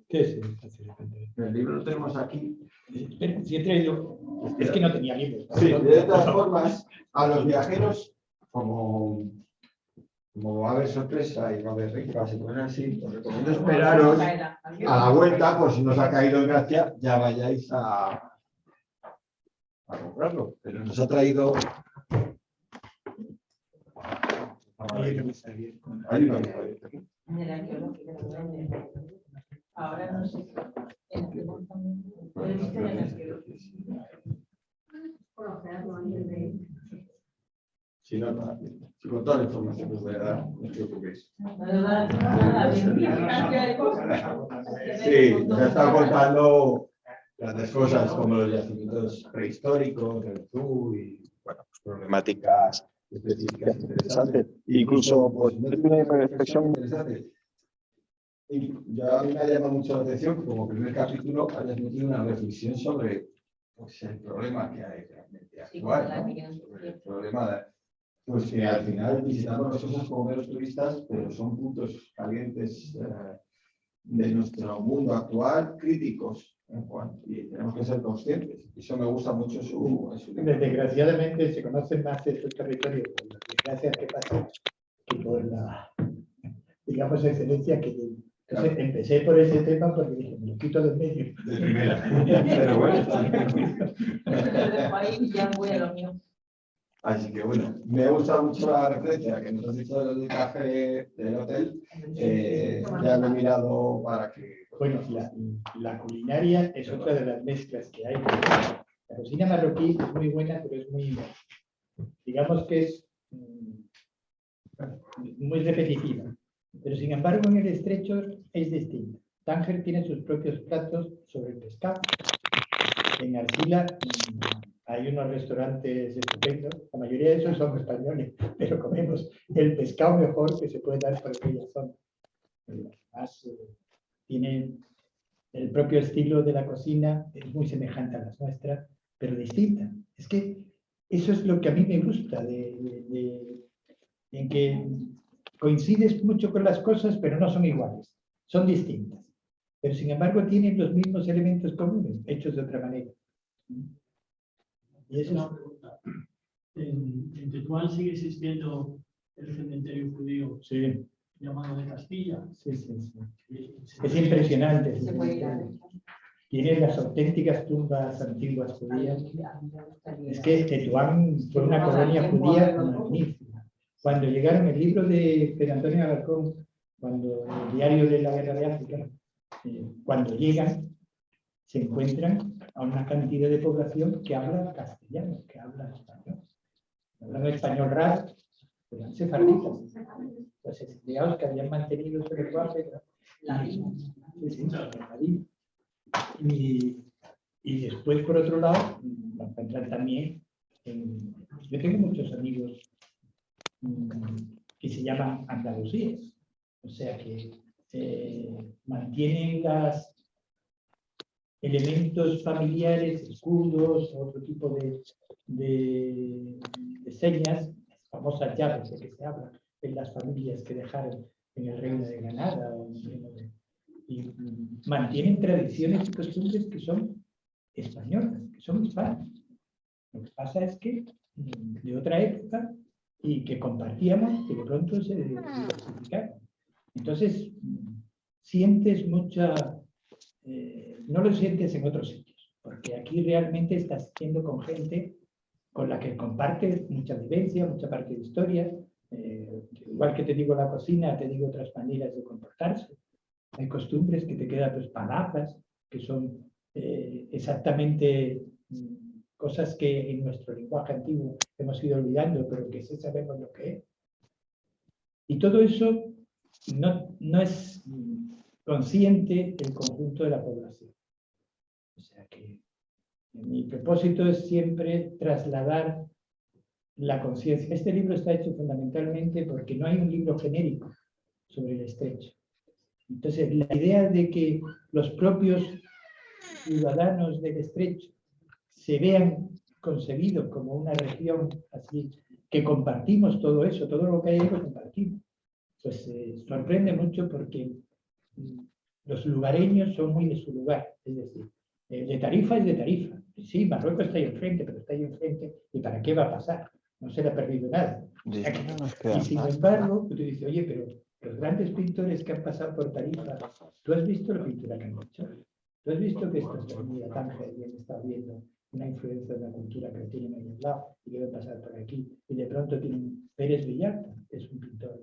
¿Qué es el espacio de pantalla? El libro lo tenemos aquí. Espera, si he traído. Es que no tenía libros. Sí, de todas formas, a los viajeros, como va a haber sorpresa y va a haber ricas y cosas así, os recomiendo esperaros a la vuelta, por si nos ha caído en gracia, ya vayáis a comprarlo. Pero nos ha traído. Hay una que está aquí. Ahora no sé. Si no, si con toda la información que os voy a dar, no os preocupéis. Sí, nos ha estado contando grandes cosas como los yacimientos prehistóricos, el Zoo y bueno, pues, problemáticas específicas interesantes. Incluso, pues, no tiene una reflexión interesante. Y ya a mí me ha llamado mucho la atención que como primer capítulo hayas metido una reflexión sobre pues, el problema que hay realmente actual, ¿no? Sobre el problema de, pues que al final visitamos las cosas como meros turistas, pero son puntos calientes de nuestro mundo actual, críticos, y tenemos que ser conscientes. Eso me gusta mucho su Desgraciadamente se conoce más de su territorio por las desgracias que pasan que por la, digamos, excelencia que tiene. Entonces empecé por ese tema porque dije, me lo quito del medio. De primera. Pero bueno. Ya voy a lo mío. Así que bueno, me ha gustado mucho la referencia que nos has dicho del café del hotel. Ya lo he mirado para que... Bueno, la culinaria es otra de las mezclas que hay. La cocina marroquí es muy buena, pero es muy, digamos que es muy repetitiva. Pero sin embargo en el estrecho es distinta. Tánger tiene sus propios platos sobre el pescado. En Arcila hay unos restaurantes estupendos, la mayoría de esos son españoles, pero comemos el pescado mejor que se puede dar por aquella zona. Además, tienen el propio estilo de la cocina, es muy semejante a las nuestras, pero distinta. Es que eso es lo que a mí me gusta, en que coincides mucho con las cosas, pero no son iguales, son distintas. Pero sin embargo tienen los mismos elementos comunes, hechos de otra manera. Y eso una pregunta. En Tetuán sigue existiendo el cementerio judío llamado de Castilla. Sí. Es impresionante. Tiene las auténticas tumbas antiguas judías. Es que Tetuán fue una colonia judía magnífica. Cuando llegaron, el libro de Pedro Antonio Alarcón, cuando el diario de la Guerra de África, cuando llegan, se encuentran a una cantidad de población que habla castellano, que habla español. Hablan español raro, pero eran sefarditas. Los exiliados que habían mantenido su lenguaje. Y después, por otro lado, lo encuentran también. Yo tengo muchos amigos que se llaman andalusíes, o sea que mantienen elementos familiares, escudos, otro tipo de señas, las famosas llaves de que se habla en las familias que dejaron en el Reino de Granada o en el Reino de... Y mantienen tradiciones y costumbres que son españolas, que son hispanas. Lo que pasa es que de otra época y que compartíamos, que de pronto se diversificaron. Entonces, sientes mucha... no lo sientes en otros sitios, porque aquí realmente estás siendo con gente con la que compartes mucha vivencia, mucha parte de historia. Igual que te digo la cocina, te digo otras maneras de comportarse. Hay costumbres que te quedan, pues palabras, que son exactamente cosas que en nuestro lenguaje antiguo hemos ido olvidando, pero que sí sabemos lo que es. Y todo eso no es consciente el conjunto de la población. O sea que mi propósito es siempre trasladar la conciencia. Este libro está hecho fundamentalmente porque no hay un libro genérico sobre el estrecho. Entonces, la idea de que los propios ciudadanos del estrecho se vean concebidos como una región así, que compartimos todo eso, todo lo que hay ahí lo compartimos, pues sorprende mucho porque los lugareños son muy de su lugar, es decir, de Tarifa es de Tarifa. Sí, Marruecos está ahí enfrente, pero está ahí enfrente, ¿y para qué va a pasar? No se le ha perdido nada. Y sin embargo, tú dices, oye, pero los grandes pintores que han pasado por Tarifa, ¿tú has visto la pintura que han hecho? ¿Tú has visto que esto es Avenida Tánger y han estado viendo una influencia de la cultura que tienen ahí al lado y que deben pasar por aquí? Y de pronto tienen Pérez Villalta, que es un pintor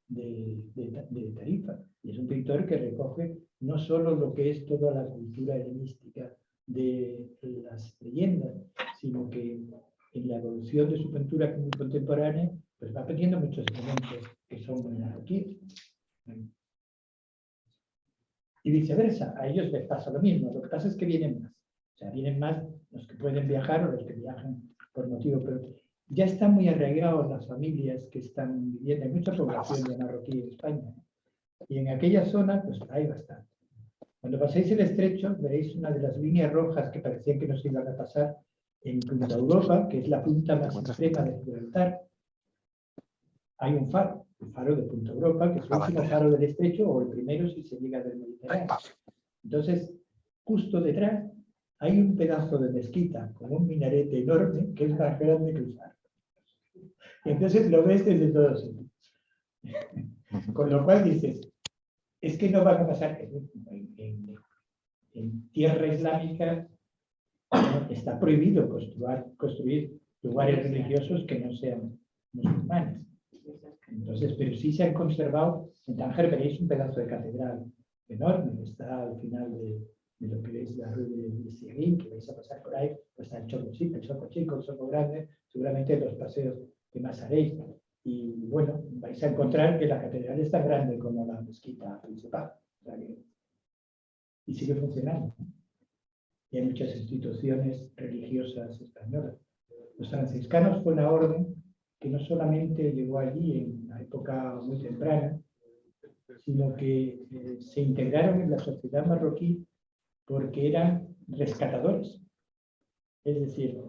de Tarifa, y es un pintor que recoge no solo lo que es toda la cultura helenística de las leyendas, sino que en la evolución de su pintura contemporánea, pues va perdiendo muchos elementos que son muy marroquíes. Y viceversa, a ellos les pasa lo mismo. Lo que pasa es que vienen más. O sea, vienen más los que pueden viajar o los que viajan por motivo, pero ya están muy arraigados las familias que están viviendo. Hay mucha población de marroquí en España. Y en aquella zona, pues hay bastante. Cuando paséis el estrecho, veréis una de las líneas rojas que parecían que nos iban a pasar en Punta Europa, que es la punta más extrema de Gibraltar. Hay un faro, el faro de Punta Europa, que es el último faro del estrecho, o el primero si se llega del Mediterráneo. Entonces, justo detrás, hay un pedazo de mezquita con un minarete enorme que es más grande que el faro. Y entonces lo ves desde todos sitios. Con lo cual dices, es que no van a pasar en tierra islámica, está prohibido construir lugares religiosos que no sean musulmanes. Entonces, pero sí se han conservado. En Tánger veréis un pedazo de catedral enorme, está al final de lo que es la Rue de Siguín, que vais a pasar por ahí, pues está el Choco Chico, el Choco Grande, seguramente los paseos que más haréis. Y bueno, vais a encontrar que la catedral es tan grande como la mezquita principal. O sea que, y sigue funcionando. Y hay muchas instituciones religiosas españolas. Los franciscanos fue una orden que no solamente llegó allí en la época muy temprana, sino que se integraron en la sociedad marroquí porque eran rescatadores. Es decir,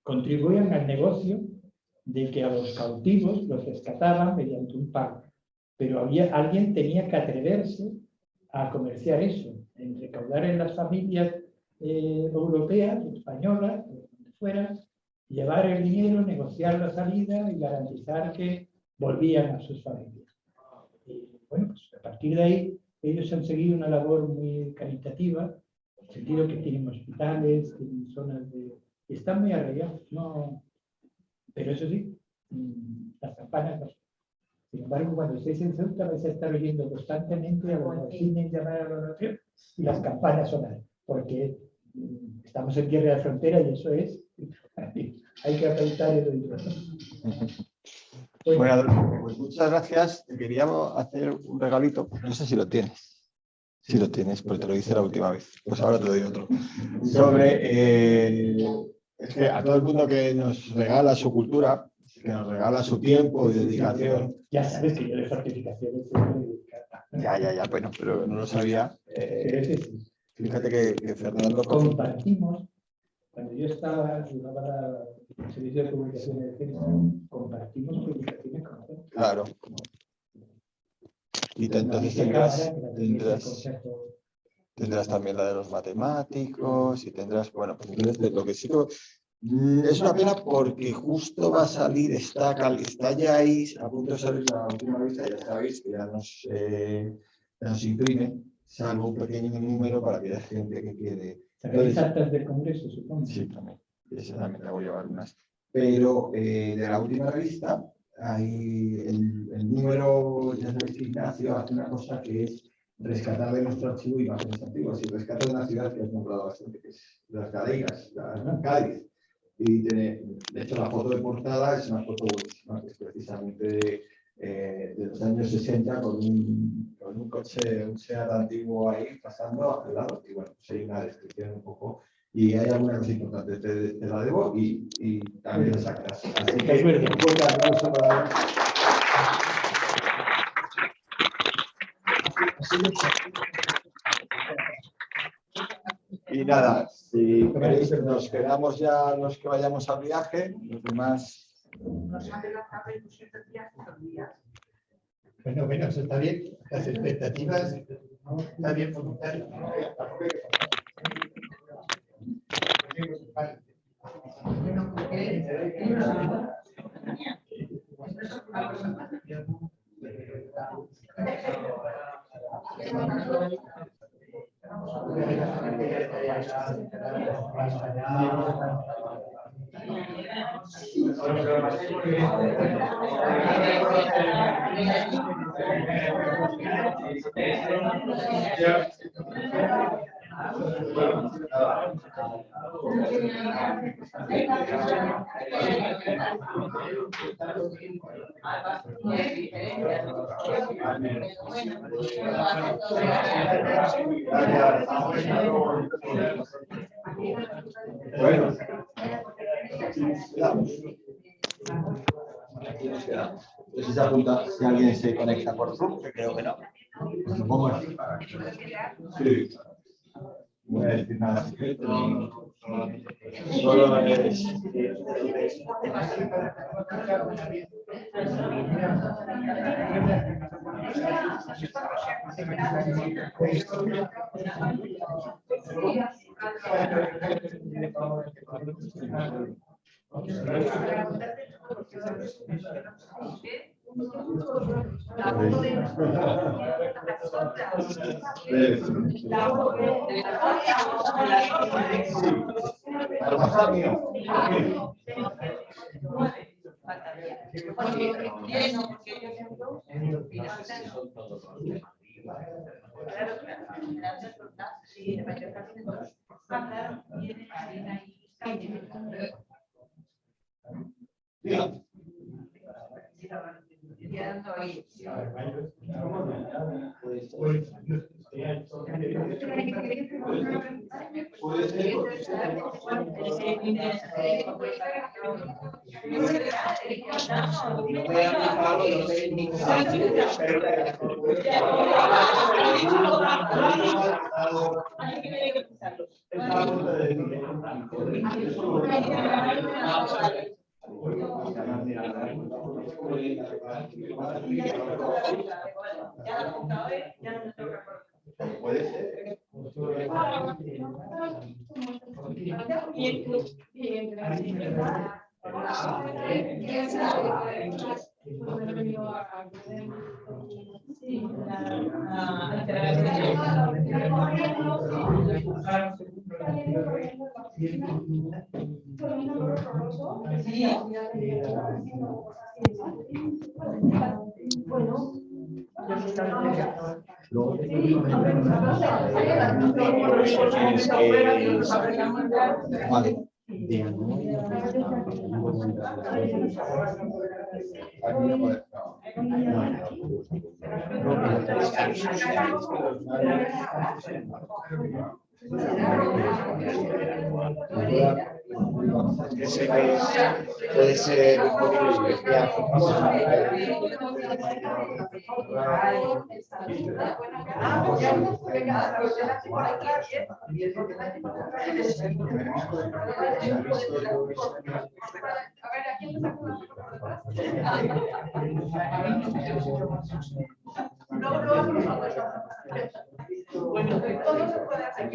contribuían al negocio de que a los cautivos los rescataban mediante un pago. Pero alguien tenía que atreverse a comerciar eso, en recaudar en las familias europeas, españolas, donde fuera, llevar el dinero, negociar la salida y garantizar que volvían a sus familias. Y bueno, pues a partir de ahí ellos han seguido una labor muy caritativa, en el sentido que tienen hospitales, tienen zonas de... Están muy arraigados, no... Pero eso sí, las campanas no. Sin embargo, cuando estéis en Ceuta vais a estar oyendo constantemente a los vecinos llamar a la oración y las campanas sonar, porque estamos en tierra de frontera y eso es, hay que apretar el oído. Bueno, Adolfo, pues muchas gracias. Te queríamos hacer un regalito, no sé si lo tienes. Si lo tienes, pues te lo hice la última vez. Pues ahora te doy otro. Sobre, es que a todo el mundo que nos regala su cultura, que nos regala su tiempo y dedicación. Ya sabes que yo de certificaciones Ya, bueno, pero no lo sabía. Fíjate que Fernando Compartimos, cuando yo estaba para el servicio de publicación de defensa, compartimos publicaciones con otros. Claro. Y entonces tendrás también la de los matemáticos y tendrás, bueno, pues entonces lo que sí que es una pena porque justo va a salir, está ya ahí, a punto de salir la última revista, ya sabéis que ya nos imprime, salvo un pequeño número para que haya gente que quiere. ¿Sacáis actas del Congreso, supongo? Sí, también. Esa también la voy a llevar unas. Pero de la última revista, hay el número, ya sabéis que Ignacio hace una cosa que es rescatar de nuestro archivo imágenes antiguas. Y rescata de una ciudad que has nombrado bastante, que es Las Galeiras, Cádiz. Y de hecho la foto de portada es una foto buenísima, que es precisamente de los años 60 con un coche, un Seat antiguo ahí pasando al lado. Y bueno, pues hay una descripción un poco. Y hay alguna cosa importante, te la debo y también la sacas. Así que un fuerte aplauso para... Y nada, si queréis, nos quedamos ya los que vayamos al viaje, los demás. Bueno, eso está bien. Las expectativas está bien fomentar. Bueno, aquí nos quedamos. Entonces se apunta si alguien se conecta por Zoom, que creo que no. Pues lo pongo así para que... Sí. No voy a decir nada secreto. Solo es... Puede ser. Vale. Ese que puede ser un poquito especial. Bueno, todo se puede hacer.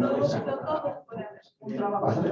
Todo se puede hacer. Un trabajo.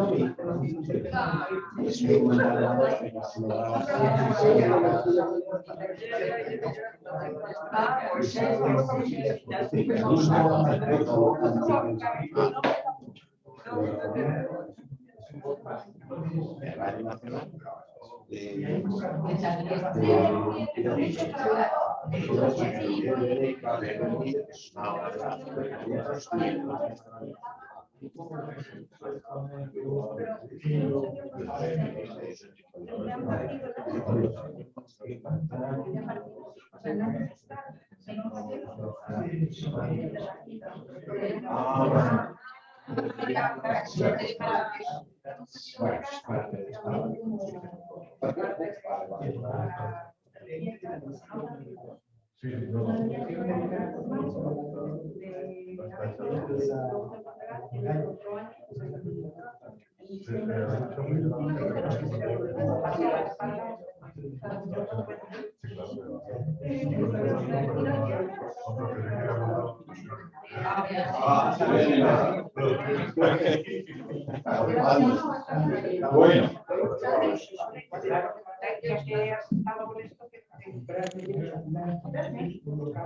Bueno.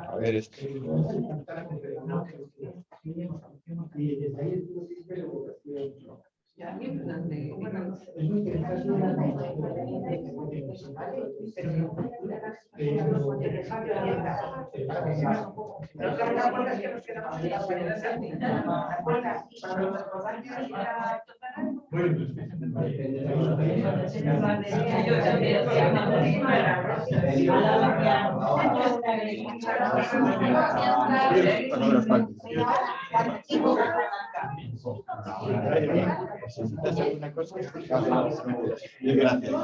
A ver, Gracias.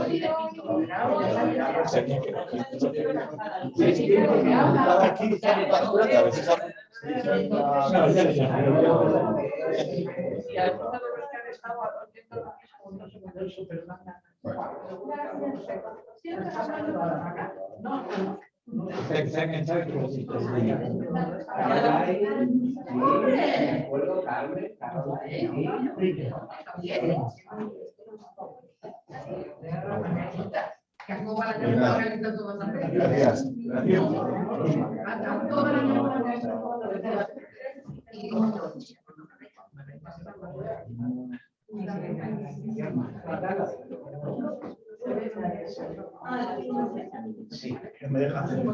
Sí, que me deja hacer.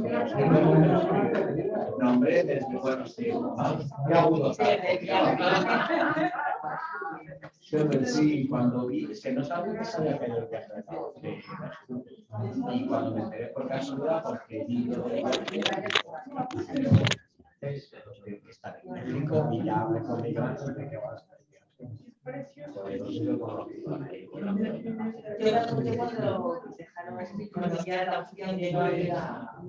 Nombre desde buenos días. Sí, cuando vi, es que no sabía que sabía que había tratado de y cuando me enteré por casualidad, porque vi lo de estar en México y ya me conmigo antes de que vas a estar. Yo la conté cuando dejaron cuando ya la opción de no ir a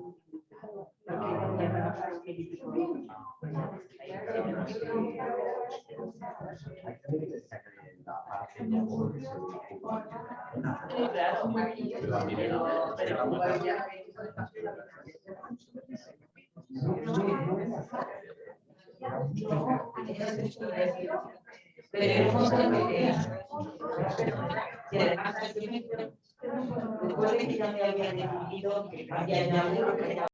después de que ya me habían decidido que había